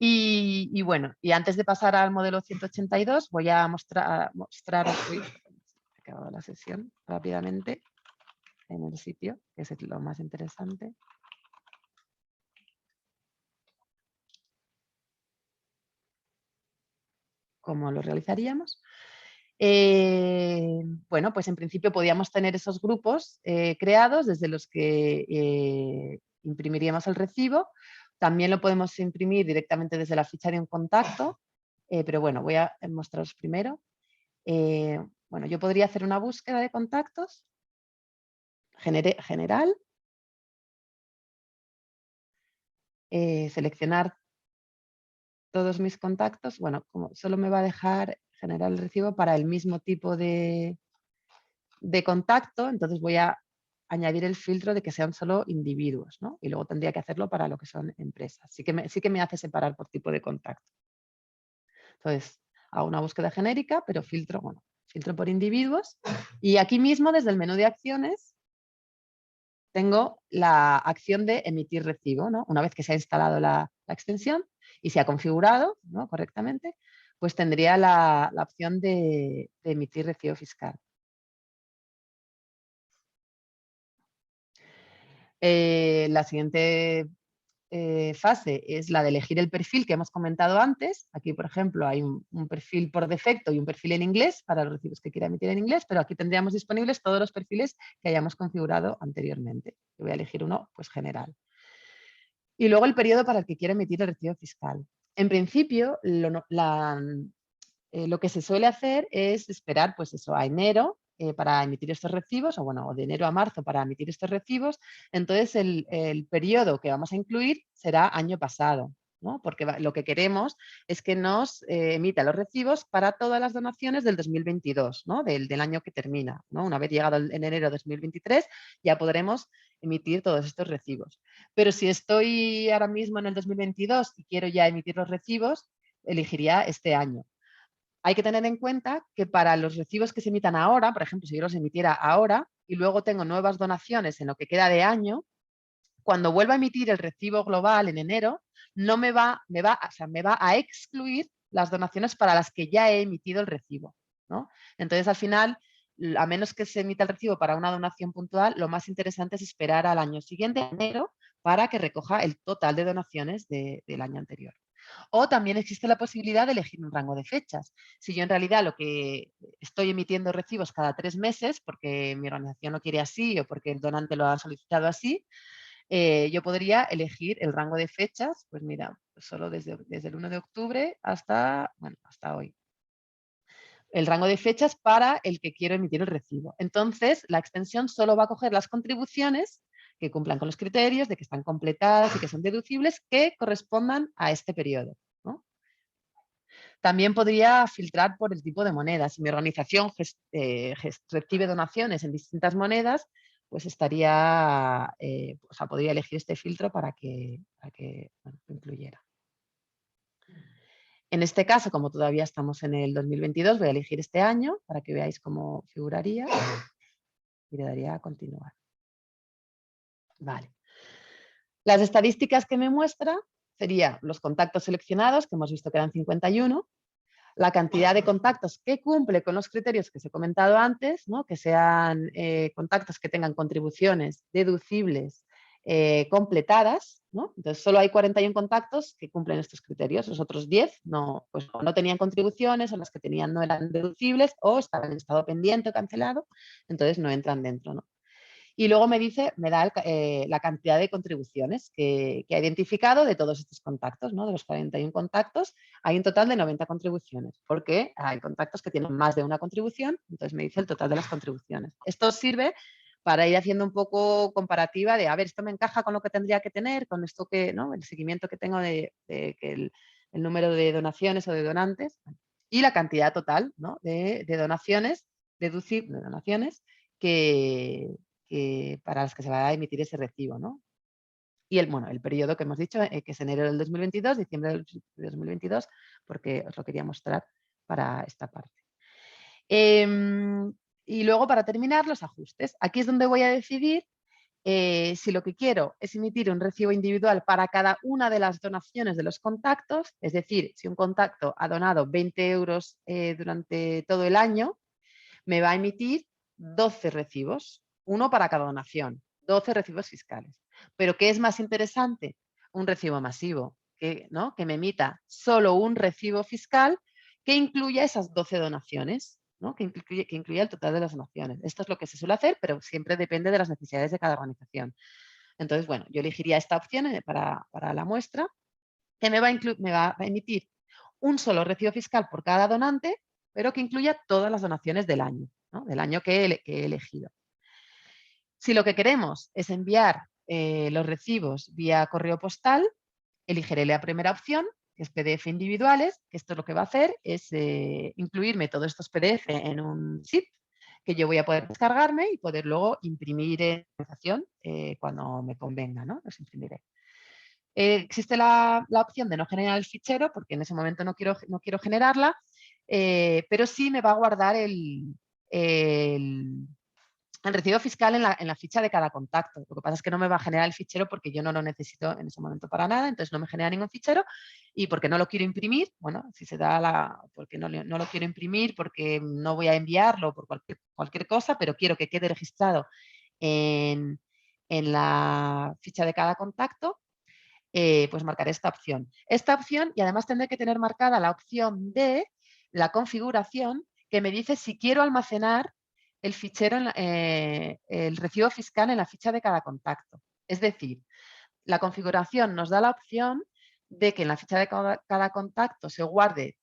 Y bueno, y antes de pasar al modelo 182, voy a mostrar he acabado la sesión rápidamente en el sitio, que es lo más interesante. ¿Cómo lo realizaríamos? Bueno, pues en principio podíamos tener esos grupos creados desde los que imprimiríamos el recibo. También lo podemos imprimir directamente desde la ficha de un contacto, pero bueno, voy a mostraros primero. Bueno, yo podría hacer una búsqueda de contactos general, seleccionar todos mis contactos. Bueno, como solo me va a dejar generar el recibo para el mismo tipo de contacto, entonces voy a añadir el filtro de que sean solo individuos, ¿no? Y luego tendría que hacerlo para lo que son empresas. Sí que me hace separar por tipo de contacto. Entonces, a una búsqueda genérica, pero filtro por individuos. Y aquí mismo, desde el menú de acciones, tengo la acción de emitir recibo, ¿no? Una vez que se ha instalado la extensión y se ha configurado, ¿no?, correctamente, pues tendría la opción de emitir recibo fiscal. La siguiente fase es la de elegir el perfil que hemos comentado antes. Aquí, por ejemplo, hay un perfil por defecto y un perfil en inglés para los recibos que quiera emitir en inglés, pero aquí tendríamos disponibles todos los perfiles que hayamos configurado anteriormente. Yo voy a elegir uno, pues, general. Y luego el periodo para el que quiera emitir el recibo fiscal. En principio, lo que se suele hacer es esperar, pues eso, a enero para emitir estos recibos, o de enero a marzo para emitir estos recibos. Entonces, el periodo que vamos a incluir será año pasado, ¿no? Porque lo que queremos es que nos emita los recibos para todas las donaciones del 2022, ¿no? Del año que termina, ¿no? Una vez llegado en enero de 2023, ya podremos emitir todos estos recibos. Pero si estoy ahora mismo en el 2022 y quiero ya emitir los recibos, elegiría este año. Hay que tener en cuenta que para los recibos que se emitan ahora, por ejemplo, si yo los emitiera ahora y luego tengo nuevas donaciones en lo que queda de año, cuando vuelva a emitir el recibo global en enero, no me va a excluir las donaciones para las que ya he emitido el recibo, ¿no? Entonces, al final, a menos que se emita el recibo para una donación puntual, lo más interesante es esperar al año siguiente, enero, para que recoja el total de donaciones del año anterior. O también existe la posibilidad de elegir un rango de fechas. Si yo en realidad lo que estoy emitiendo recibos cada 3 meses, porque mi organización lo quiere así o porque el donante lo ha solicitado así, yo podría elegir el rango de fechas, pues mira, solo desde el 1 de octubre hasta hoy. El rango de fechas para el que quiero emitir el recibo. Entonces, la extensión solo va a coger las contribuciones que cumplan con los criterios de que están completadas y que son deducibles, que correspondan a este periodo, ¿no? También podría filtrar por el tipo de moneda. Si mi organización recibe donaciones en distintas monedas, pues podría elegir este filtro para que lo incluyera. En este caso, como todavía estamos en el 2022, voy a elegir este año para que veáis cómo figuraría y le daría a continuar. Vale. Las estadísticas que me muestra serían los contactos seleccionados, que hemos visto que eran 51, la cantidad de contactos que cumple con los criterios que os he comentado antes, ¿no? Que sean contactos que tengan contribuciones deducibles completadas, ¿no? Entonces, solo hay 41 contactos que cumplen estos criterios. Los otros 10 no tenían contribuciones, o las que tenían no eran deducibles, o estaban en estado pendiente o cancelado, entonces no entran dentro, ¿no? Y luego me da la cantidad de contribuciones que ha identificado de todos estos contactos, ¿no? De los 41 contactos, hay un total de 90 contribuciones, porque hay contactos que tienen más de una contribución, entonces me dice el total de las contribuciones. Esto sirve para ir haciendo un poco comparativa de, a ver, esto me encaja con lo que tendría que tener, con esto que, ¿no? El seguimiento que tengo de que el número de donaciones o de donantes, y la cantidad total, ¿no? de donaciones, para las que se va a emitir ese recibo, ¿no? Y el periodo que hemos dicho, que es enero del 2022, diciembre del 2022, porque os lo quería mostrar para esta parte. Y luego, para terminar, los ajustes. Aquí es donde voy a decidir si lo que quiero es emitir un recibo individual para cada una de las donaciones de los contactos, es decir, si un contacto ha donado 20 euros durante todo el año, me va a emitir 12 recibos, uno para cada donación, 12 recibos fiscales. Pero ¿qué es más interesante? Un recibo masivo, que me emita solo un recibo fiscal que incluya esas 12 donaciones, ¿no? que incluya el total de las donaciones. Esto es lo que se suele hacer, pero siempre depende de las necesidades de cada organización. Entonces, yo elegiría esta opción para la muestra, que me va a emitir un solo recibo fiscal por cada donante, pero que incluya todas las donaciones del año, ¿no? Del año que he elegido. Si lo que queremos es enviar los recibos vía correo postal, elegiré la primera opción, que es PDF individuales, que esto lo que va a hacer es incluirme todos estos PDF en un zip que yo voy a poder descargarme y poder luego imprimir en la organización cuando me convenga, ¿no? Los imprimiré. Existe la opción de no generar el fichero, porque en ese momento no quiero generarla. pero sí me va a guardar el recibo fiscal en la ficha de cada contacto. Lo que pasa es que no me va a generar el fichero porque yo no lo necesito en ese momento para nada, entonces no me genera ningún fichero, y porque no lo quiero imprimir, bueno, si se da porque no lo quiero imprimir, porque no voy a enviarlo por cualquier cosa, pero quiero que quede registrado en la ficha de cada contacto, pues marcaré esta opción. Esta opción, y además tendré que tener marcada la opción de la configuración, que me dice si quiero almacenar el fichero, el recibo fiscal en la ficha de cada contacto. Es decir, la configuración nos da la opción de que en la ficha de cada contacto se guarde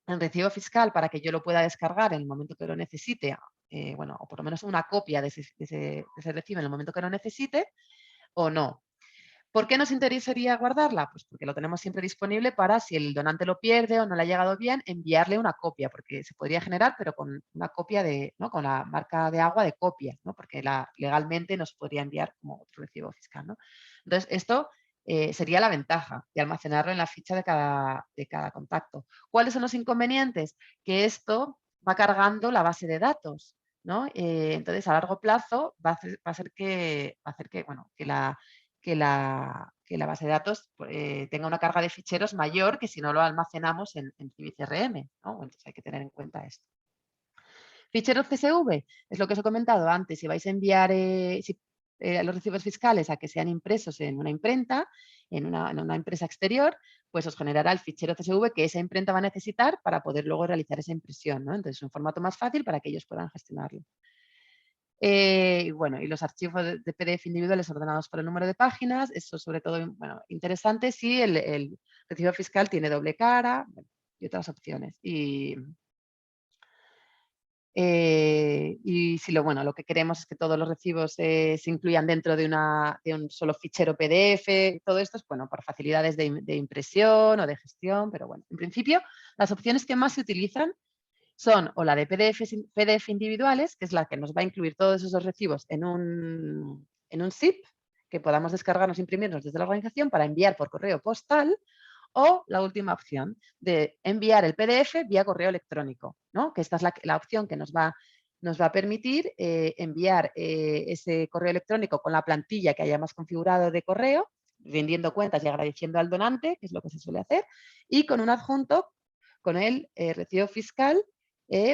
el recibo fiscal para que yo lo pueda descargar en el momento que lo necesite, bueno, o por lo menos una copia de ese recibo en el momento que lo necesite, o no. ¿Por qué nos interesaría guardarla? Pues porque lo tenemos siempre disponible para, si el donante lo pierde o no le ha llegado bien, enviarle una copia, porque se podría generar, pero con una copia ¿no? Con la marca de agua de copia, ¿no? Porque legalmente nos podría enviar como otro recibo fiscal, ¿no? Entonces, esto sería la ventaja de almacenarlo en la ficha de cada contacto. ¿Cuáles son los inconvenientes? Que esto va cargando la base de datos, ¿no? Entonces, a largo plazo va a hacer que bueno, que la base de datos tenga una carga de ficheros mayor que si no lo almacenamos en CIBI-CRM, ¿no? Entonces hay que tener en cuenta esto. Ficheros CSV, es lo que os he comentado antes. Si vais a enviar los recibos fiscales a que sean impresos en una imprenta, en una empresa exterior, pues os generará el fichero CSV que esa imprenta va a necesitar para poder luego realizar esa impresión, ¿no? Entonces es un formato más fácil para que ellos puedan gestionarlo. Y bueno, y los archivos de PDF individuales ordenados por el número de páginas, eso sobre todo, bueno, interesante si el recibo fiscal tiene doble cara, bueno, y otras opciones. Y si lo que queremos es que todos los recibos se incluyan dentro de un solo fichero PDF, todo esto es bueno por facilidades de impresión o de gestión, pero bueno, en principio las opciones que más se utilizan son o la de PDF individuales, que es la que nos va a incluir todos esos recibos en un zip, que podamos descargarnos e imprimirnos desde la organización para enviar por correo postal, o la última opción de enviar el PDF vía correo electrónico, ¿no? Que esta es la opción que nos va a permitir enviar ese correo electrónico con la plantilla que hayamos configurado de correo, rindiendo cuentas y agradeciendo al donante, que es lo que se suele hacer, y con un adjunto con el recibo fiscal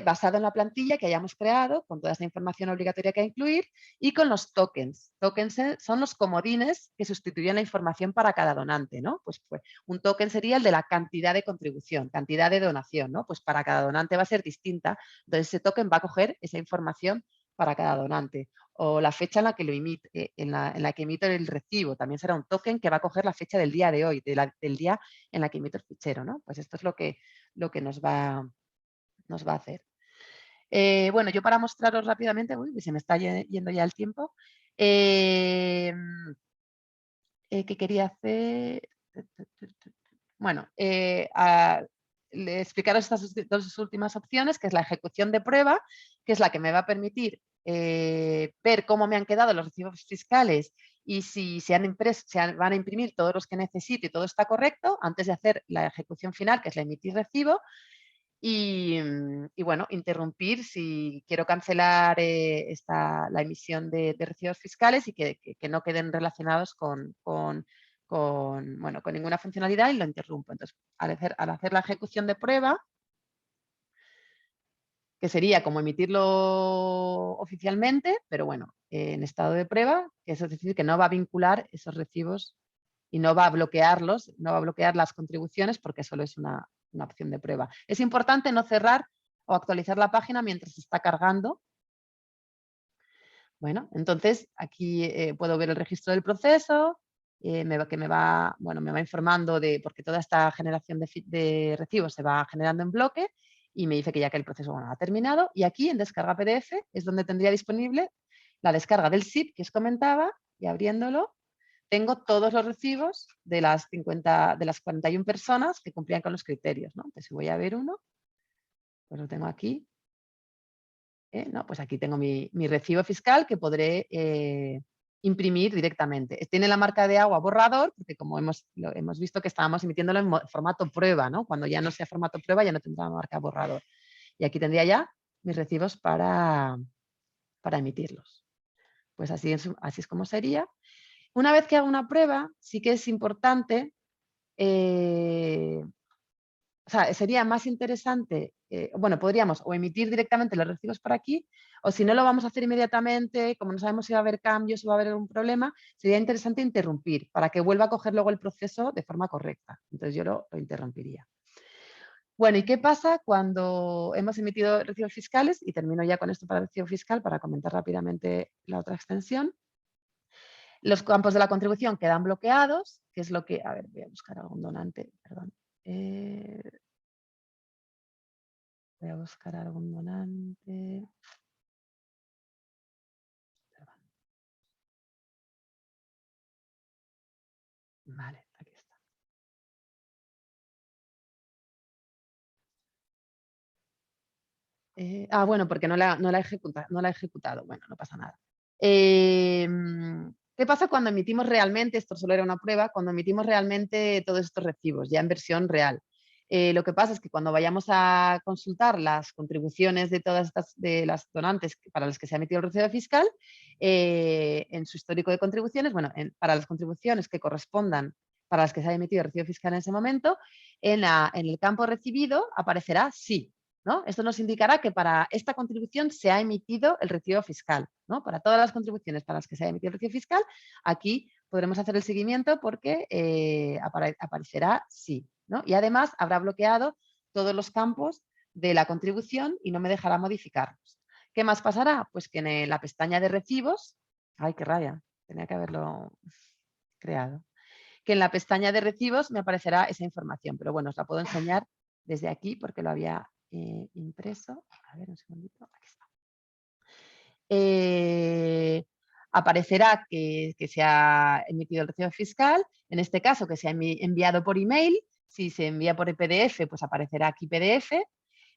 basado en la plantilla que hayamos creado, con toda esta información obligatoria que hay que incluir, y con los tokens. Tokens son los comodines que sustituyen la información para cada donante, ¿no? Pues un token sería el de la cantidad de contribución, cantidad de donación, ¿no? Pues para cada donante va a ser distinta, entonces ese token va a coger esa información para cada donante. O la fecha en la que lo emite, en la que emito el recibo, también será un token que va a coger la fecha del día de hoy, del día en la que emito el fichero, ¿no? Pues esto es lo que nos va a hacer. Bueno, yo para mostraros rápidamente, se me está yendo ya el tiempo, ¿qué quería hacer? Bueno, explicaros estas dos últimas opciones, que es la ejecución de prueba, que es la que me va a permitir ver cómo me han quedado los recibos fiscales y si van a imprimir todos los que necesito y todo está correcto, antes de hacer la ejecución final, que es la emitir recibo. Y bueno, interrumpir si quiero cancelar la emisión de recibos fiscales y que no queden relacionados con ninguna funcionalidad, y lo interrumpo. Entonces, al hacer la ejecución de prueba, que sería como emitirlo oficialmente, pero bueno, en estado de prueba, que eso es decir, que no va a vincular esos recibos y no va a bloquearlos, no va a bloquear las contribuciones porque solo es una opción de prueba. Es importante no cerrar o actualizar la página mientras se está cargando. Bueno, entonces aquí puedo ver el registro del proceso, que me va informando porque toda esta generación de recibos se va generando en bloque, y me dice que ya que el proceso ha terminado. Y aquí en descarga PDF es donde tendría disponible la descarga del zip que os comentaba, y abriéndolo tengo todos los recibos de las 41 personas que cumplían con los criterios, ¿no? Entonces, si voy a ver uno, pues lo tengo aquí. No, pues aquí tengo mi recibo fiscal que podré imprimir directamente. Tiene la marca de agua borrador, porque como hemos visto que estábamos emitiéndolo en formato prueba, ¿no? Cuando ya no sea formato prueba ya no tendrá la marca borrador. Y aquí tendría ya mis recibos para emitirlos. Pues así es como sería. Una vez que hago una prueba, sí que es importante, o sea, sería más interesante, bueno, podríamos o emitir directamente los recibos por aquí, o si no lo vamos a hacer inmediatamente, como no sabemos si va a haber cambios o va a haber algún problema, sería interesante interrumpir para que vuelva a coger luego el proceso de forma correcta. Entonces yo lo interrumpiría. Bueno, ¿y qué pasa cuando hemos emitido recibos fiscales? Y termino ya con esto para el recibo fiscal para comentar rápidamente la otra extensión. Los campos de la contribución quedan bloqueados, que es lo que... A ver, voy a buscar algún donante, perdón. Voy a buscar algún donante. Perdón. Vale, aquí está. Bueno, porque no la he ejecutado. Bueno, no pasa nada. ¿Qué pasa cuando emitimos realmente, esto solo era una prueba, cuando emitimos realmente todos estos recibos, ya en versión real? Lo que pasa es que cuando vayamos a consultar las contribuciones de todas estas, de las donantes para las que se ha emitido el recibo fiscal, en su histórico de contribuciones, bueno, para las contribuciones que correspondan para las que se ha emitido el recibo fiscal en ese momento, en el campo recibido aparecerá sí, ¿no? Esto nos indicará que para esta contribución se ha emitido el recibo fiscal, ¿no? Para todas las contribuciones para las que se ha emitido el recibo fiscal, aquí podremos hacer el seguimiento porque aparecerá sí, ¿no? Y además habrá bloqueado todos los campos de la contribución y no me dejará modificarlos. ¿Qué más pasará? Pues que en la pestaña de recibos, ¡ay, qué rabia! Tenía que haberlo creado. Que en la pestaña de recibos me aparecerá esa información, pero bueno, os la puedo enseñar desde aquí porque lo había impreso. A ver, un segundito, aquí está. Aparecerá que se ha emitido el recibo fiscal, en este caso que se ha enviado por email. Si se envía por PDF, pues aparecerá aquí PDF,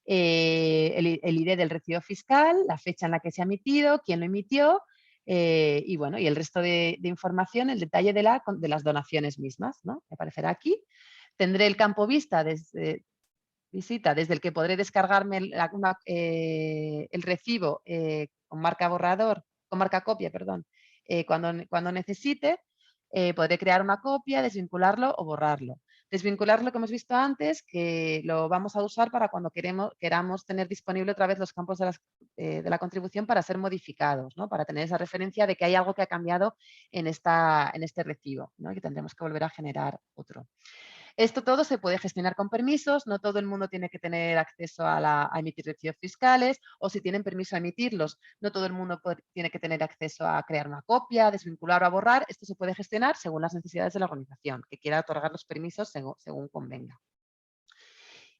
el ID del recibo fiscal, la fecha en la que se ha emitido, quién lo emitió, y bueno, y el resto de información, el detalle de las donaciones mismas, ¿no? Aparecerá aquí. Tendré el campo visita desde el que podré descargarme el recibo con marca borrador, con marca copia, perdón, cuando necesite. Podré crear una copia, desvincularlo o borrarlo. Desvincular lo que hemos visto antes, que lo vamos a usar para cuando queramos tener disponible otra vez los campos de la contribución para ser modificados, ¿no? Para tener esa referencia de que hay algo que ha cambiado en este recibo, ¿no? Y que tendremos que volver a generar otro. Esto todo se puede gestionar con permisos, no todo el mundo tiene que tener acceso a emitir recibos fiscales, o si tienen permiso a emitirlos, no todo el mundo tiene que tener acceso a crear una copia, desvincular o a borrar. Esto se puede gestionar según las necesidades de la organización, que quiera otorgar los permisos según convenga.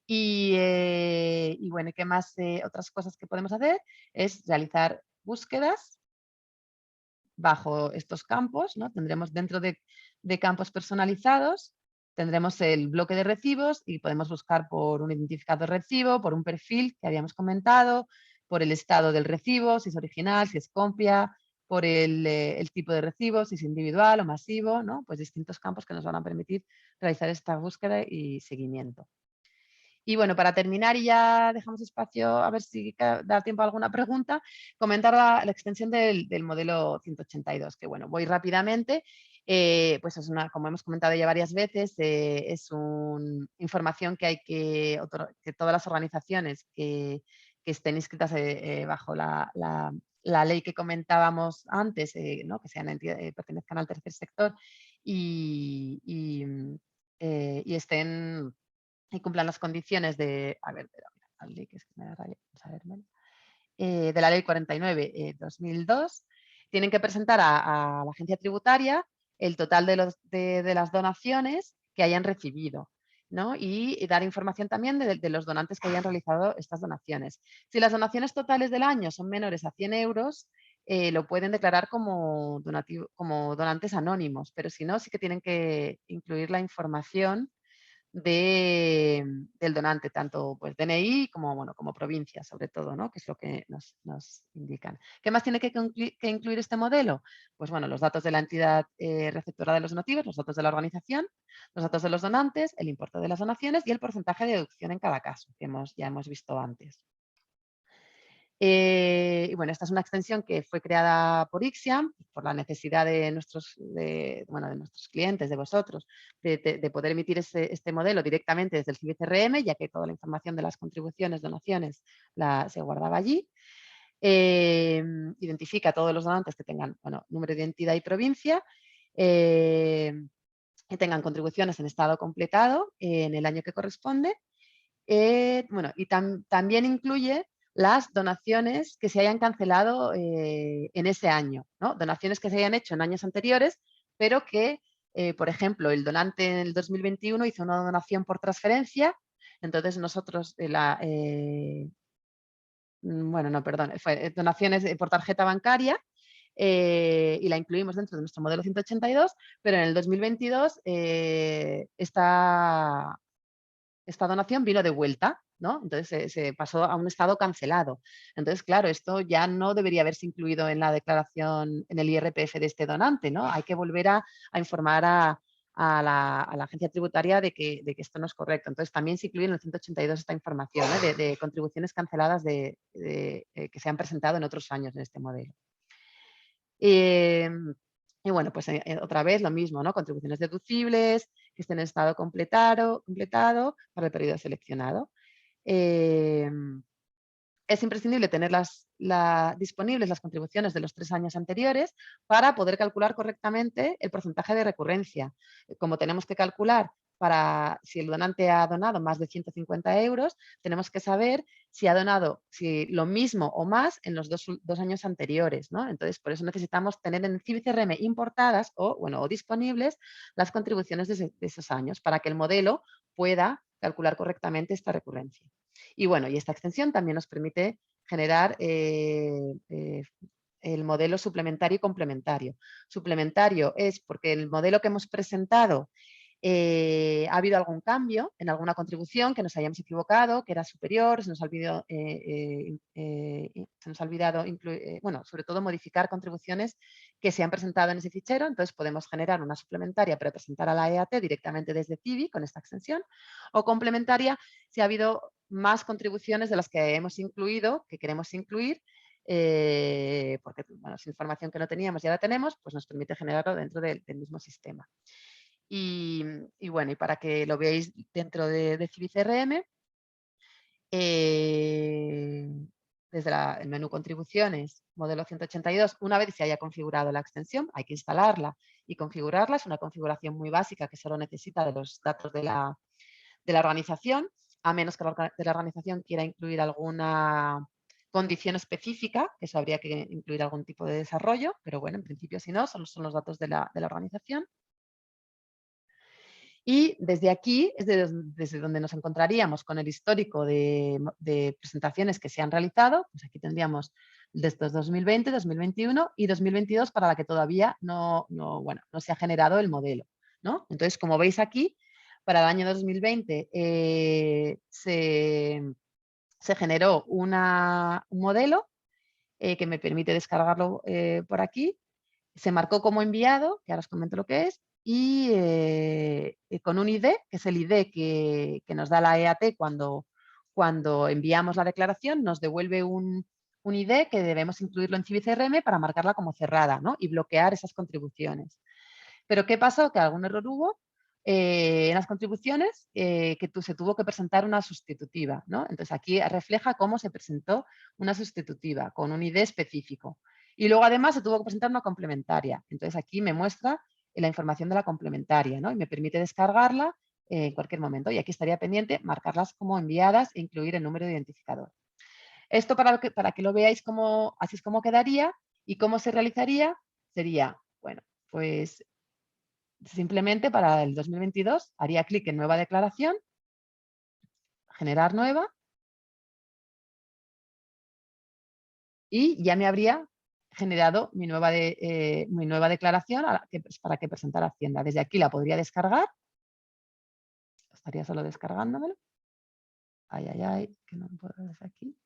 Y bueno, ¿qué más? Otras cosas que podemos hacer es realizar búsquedas bajo estos campos, ¿no? Tendremos dentro de campos personalizados, tendremos el bloque de recibos y podemos buscar por un identificador de recibo, por un perfil que habíamos comentado, por el estado del recibo, si es original, si es copia, por el tipo de recibo, si es individual o masivo, ¿no? Pues distintos campos que nos van a permitir realizar esta búsqueda y seguimiento. Y bueno, para terminar y ya dejamos espacio a ver si da tiempo a alguna pregunta, comentar la extensión del modelo 182, que bueno, voy rápidamente. Pues es como hemos comentado ya varias veces, es una información que hay que todas las organizaciones que estén inscritas bajo la ley que comentábamos antes, ¿no? Que sean pertenezcan al tercer sector y estén y cumplan las condiciones de la ley 49/2002, tienen que presentar a la agencia tributaria el total de las donaciones que hayan recibido, ¿no? Y dar información también de los donantes que hayan realizado estas donaciones. Si las donaciones totales del año son menores a 100 euros, lo pueden declarar como donantes anónimos, pero si no, sí que tienen que incluir la información del donante, tanto pues DNI como, bueno, como provincia, sobre todo, ¿no? Que es lo que nos indican. ¿Qué más tiene que incluir este modelo? Pues bueno, los datos de la entidad receptora de los donativos, los datos de la organización, los datos de los donantes, el importe de las donaciones y el porcentaje de deducción en cada caso, que ya hemos visto antes. Y bueno, esta es una extensión que fue creada por Ixiam, por la necesidad de nuestros clientes, de vosotros, de poder emitir este modelo directamente desde el CIBCRM, ya que toda la información de las contribuciones, donaciones, se guardaba allí. Identifica a todos los donantes que tengan número de identidad y provincia, que tengan contribuciones en estado completado en el año que corresponde. Y también incluye las donaciones que se hayan cancelado en ese año, ¿no? Donaciones que se hayan hecho en años anteriores, pero que, por ejemplo, el donante en el 2021 hizo una donación por transferencia, entonces nosotros, fue donaciones por tarjeta bancaria, y la incluimos dentro de nuestro modelo 182, pero en el 2022 esta donación vino de vuelta, ¿no? Entonces se pasó a un estado cancelado. Entonces, claro, esto ya no debería haberse incluido en la declaración, en el IRPF de este donante, ¿no? Hay que volver a informar a la agencia tributaria de que esto no es correcto. Entonces, también se incluye en el 182 esta información, ¿eh? de contribuciones canceladas que se han presentado en otros años en este modelo. Y bueno, pues otra vez lo mismo, ¿no? Contribuciones deducibles, que estén en estado completado para el periodo seleccionado. Es imprescindible tener disponibles las contribuciones de los 3 años anteriores para poder calcular correctamente el porcentaje de recurrencia. Como tenemos que calcular si el donante ha donado más de 150 euros, tenemos que saber si ha donado lo mismo o más en los dos años anteriores, ¿no? Entonces, por eso necesitamos tener en CIBCRM importadas o disponibles las contribuciones de esos años para que el modelo pueda calcular correctamente esta recurrencia. Y bueno, y esta extensión también nos permite generar el modelo suplementario y complementario. Suplementario es porque el modelo que hemos presentado ha habido algún cambio en alguna contribución que nos hayamos equivocado, que era superior, se nos ha olvidado incluir, sobre todo modificar contribuciones que se han presentado en ese fichero. Entonces podemos generar una suplementaria para presentar a la EAT directamente desde CIBI con esta extensión, o complementaria si ha habido más contribuciones de las que hemos incluido, que queremos incluir, porque es información que no teníamos y ahora tenemos, pues nos permite generarlo dentro del mismo sistema. Y bueno, y para que lo veáis dentro de CIBCRM, desde el menú contribuciones, modelo 182, una vez se haya configurado la extensión, hay que instalarla y configurarla. Es una configuración muy básica que solo necesita de los datos de la organización, a menos que la organización quiera incluir alguna condición específica, eso habría que incluir algún tipo de desarrollo, pero bueno, en principio si no, son los datos de la organización. Y desde aquí es desde donde nos encontraríamos con el histórico de presentaciones que se han realizado. Pues aquí tendríamos desde 2020, 2021 y 2022 para la que todavía no se ha generado el modelo, ¿no? Entonces, como veis aquí, para el año 2020 se generó un modelo que me permite descargarlo por aquí. Se marcó como enviado, que ahora os comento lo que es, y con un ID, que es el ID que nos da la EAT cuando enviamos la declaración, nos devuelve un ID que debemos incluirlo en CIBCRM para marcarla como cerrada, ¿no? Y bloquear esas contribuciones. Pero ¿qué pasó? Que algún error hubo en las contribuciones, que se tuvo que presentar una sustitutiva, ¿no? Entonces aquí refleja cómo se presentó una sustitutiva con un ID específico. Y luego además se tuvo que presentar una complementaria. Entonces aquí me muestra la información de la complementaria, ¿no? Y me permite descargarla en cualquier momento. Y aquí estaría pendiente marcarlas como enviadas e incluir el número de identificador. Esto para que lo veáis así es como quedaría y cómo se realizaría sería, bueno, pues simplemente para el 2022 haría clic en nueva declaración, generar nueva, y ya me habría generado mi nueva declaración para que presentara Hacienda. Desde aquí la podría descargar. estaría solo descargándomelo. Ay, ay, ay, que no puedo desde aquí.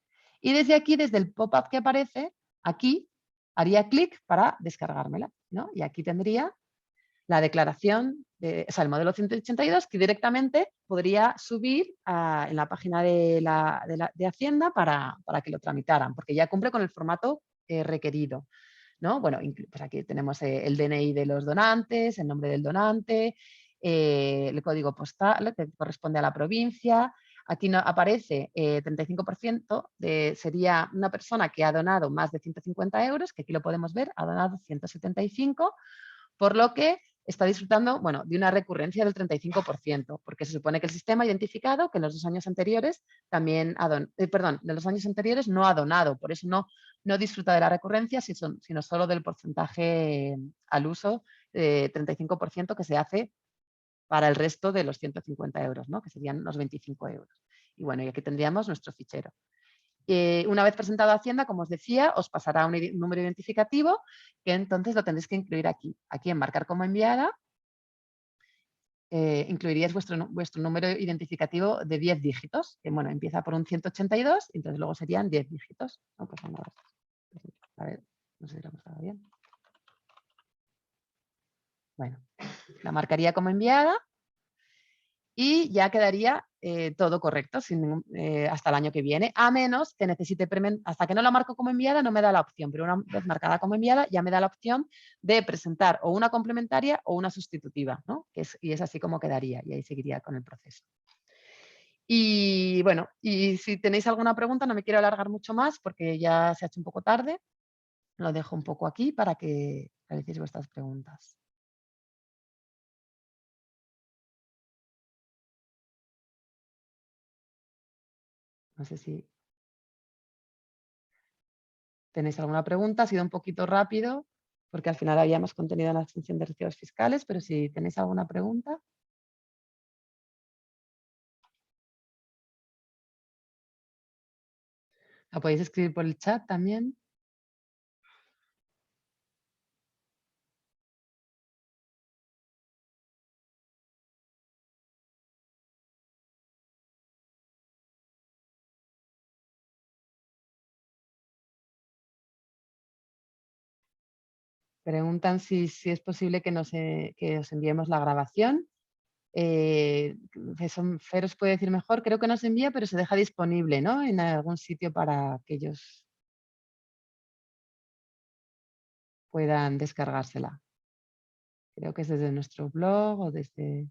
Y desde aquí, desde el pop-up que aparece, aquí haría clic para descargármela, ¿no? Y aquí tendría la declaración, o sea, el modelo 182 que directamente podría subir en la página de Hacienda para que lo tramitaran, porque ya cumple con el formato requerido, ¿no? Bueno, pues aquí tenemos el DNI de los donantes, el nombre del donante, el código postal que corresponde a la provincia. Aquí no, aparece 35%, sería una persona que ha donado más de 150 euros, que aquí lo podemos ver, ha donado 175, por lo que está disfrutando, bueno, de una recurrencia del 35%, porque se supone que el sistema ha identificado que en los 2 años anteriores también de los años anteriores no ha donado, por eso no disfruta de la recurrencia, sino solo del porcentaje al uso, 35% que se hace para el resto de los 150 euros, ¿no? Que serían los 25 euros. Y bueno, y aquí tendríamos nuestro fichero. Una vez presentado a Hacienda, como os decía, os pasará un número identificativo que entonces lo tendréis que incluir aquí. Aquí en marcar como enviada, incluiríais vuestro número identificativo de 10 dígitos, que bueno, empieza por un 182 y entonces luego serían 10 dígitos. No, pues a ver, no sé si lo hemos dado bien. Bueno, la marcaría como enviada y ya quedaría todo correcto hasta el año que viene, a menos que necesite, hasta que no la marco como enviada no me da la opción, pero una vez marcada como enviada ya me da la opción de presentar o una complementaria o una sustitutiva, ¿no? Y es así como quedaría y ahí seguiría con el proceso. Y bueno, y si tenéis alguna pregunta, no me quiero alargar mucho más porque ya se ha hecho un poco tarde, lo dejo un poco aquí para que realicéis vuestras preguntas. No sé si tenéis alguna pregunta. Ha sido un poquito rápido porque al final había más contenido en la extensión de recibos fiscales, pero si tenéis alguna pregunta. La podéis escribir por el chat también. Preguntan si es posible que os enviemos la grabación. Fer os puede decir mejor, creo que nos envía, pero se deja disponible, ¿no? En algún sitio para que ellos puedan descargársela. Creo que es desde nuestro blog o desde...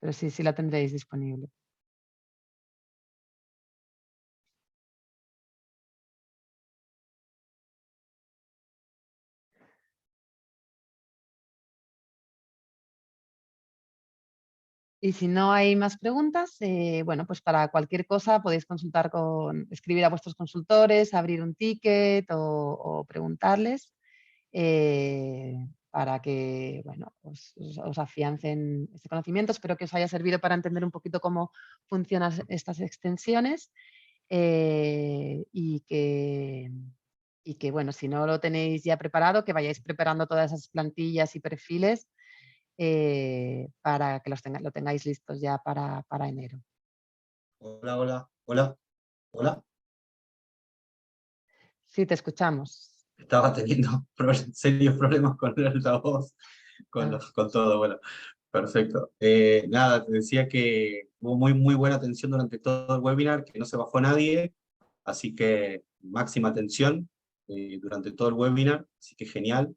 Pero sí la tendréis disponible. Y si no hay más preguntas, bueno, pues para cualquier cosa podéis escribir a vuestros consultores, abrir un ticket o preguntarles para que, bueno, os afiancen este conocimiento. Espero que os haya servido para entender un poquito cómo funcionan estas extensiones y que, bueno, si no lo tenéis ya preparado, que vayáis preparando todas esas plantillas y perfiles para que lo tengáis listos ya para enero. Hola. Sí, te escuchamos. Estaba teniendo serios problemas con el altavoz, con todo, bueno, perfecto. Nada, te decía que hubo muy buena atención durante todo el webinar, que no se bajó nadie, así que máxima atención durante todo el webinar, así que genial.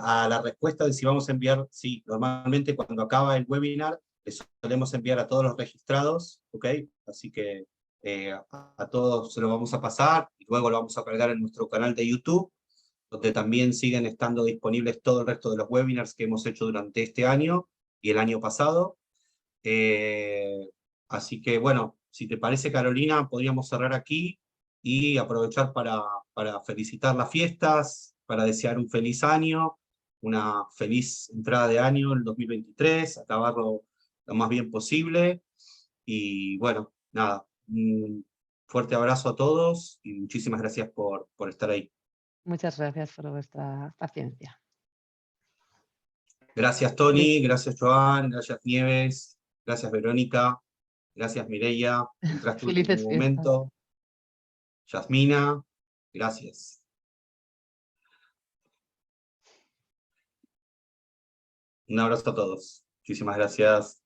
A la respuesta de si vamos a enviar, sí, normalmente cuando acaba el webinar, les solemos enviar a todos los registrados, ¿ok? Así que a todos se lo vamos a pasar y luego lo vamos a cargar en nuestro canal de YouTube, donde también siguen estando disponibles todo el resto de los webinars que hemos hecho durante este año y el año pasado. Así que bueno, si te parece, Carolina, podríamos cerrar aquí y aprovechar para felicitar las fiestas, para desear un feliz año, una feliz entrada de año en el 2023, acabarlo lo más bien posible. Y bueno, nada, un fuerte abrazo a todos y muchísimas gracias por estar ahí. Muchas gracias por vuestra paciencia. Gracias, Tony, gracias, Joan, gracias, Nieves. Gracias, Verónica. Gracias, Mireia. Entraste Felices último fiestas. momento. Yasmina, gracias. Un abrazo a todos. Muchísimas gracias.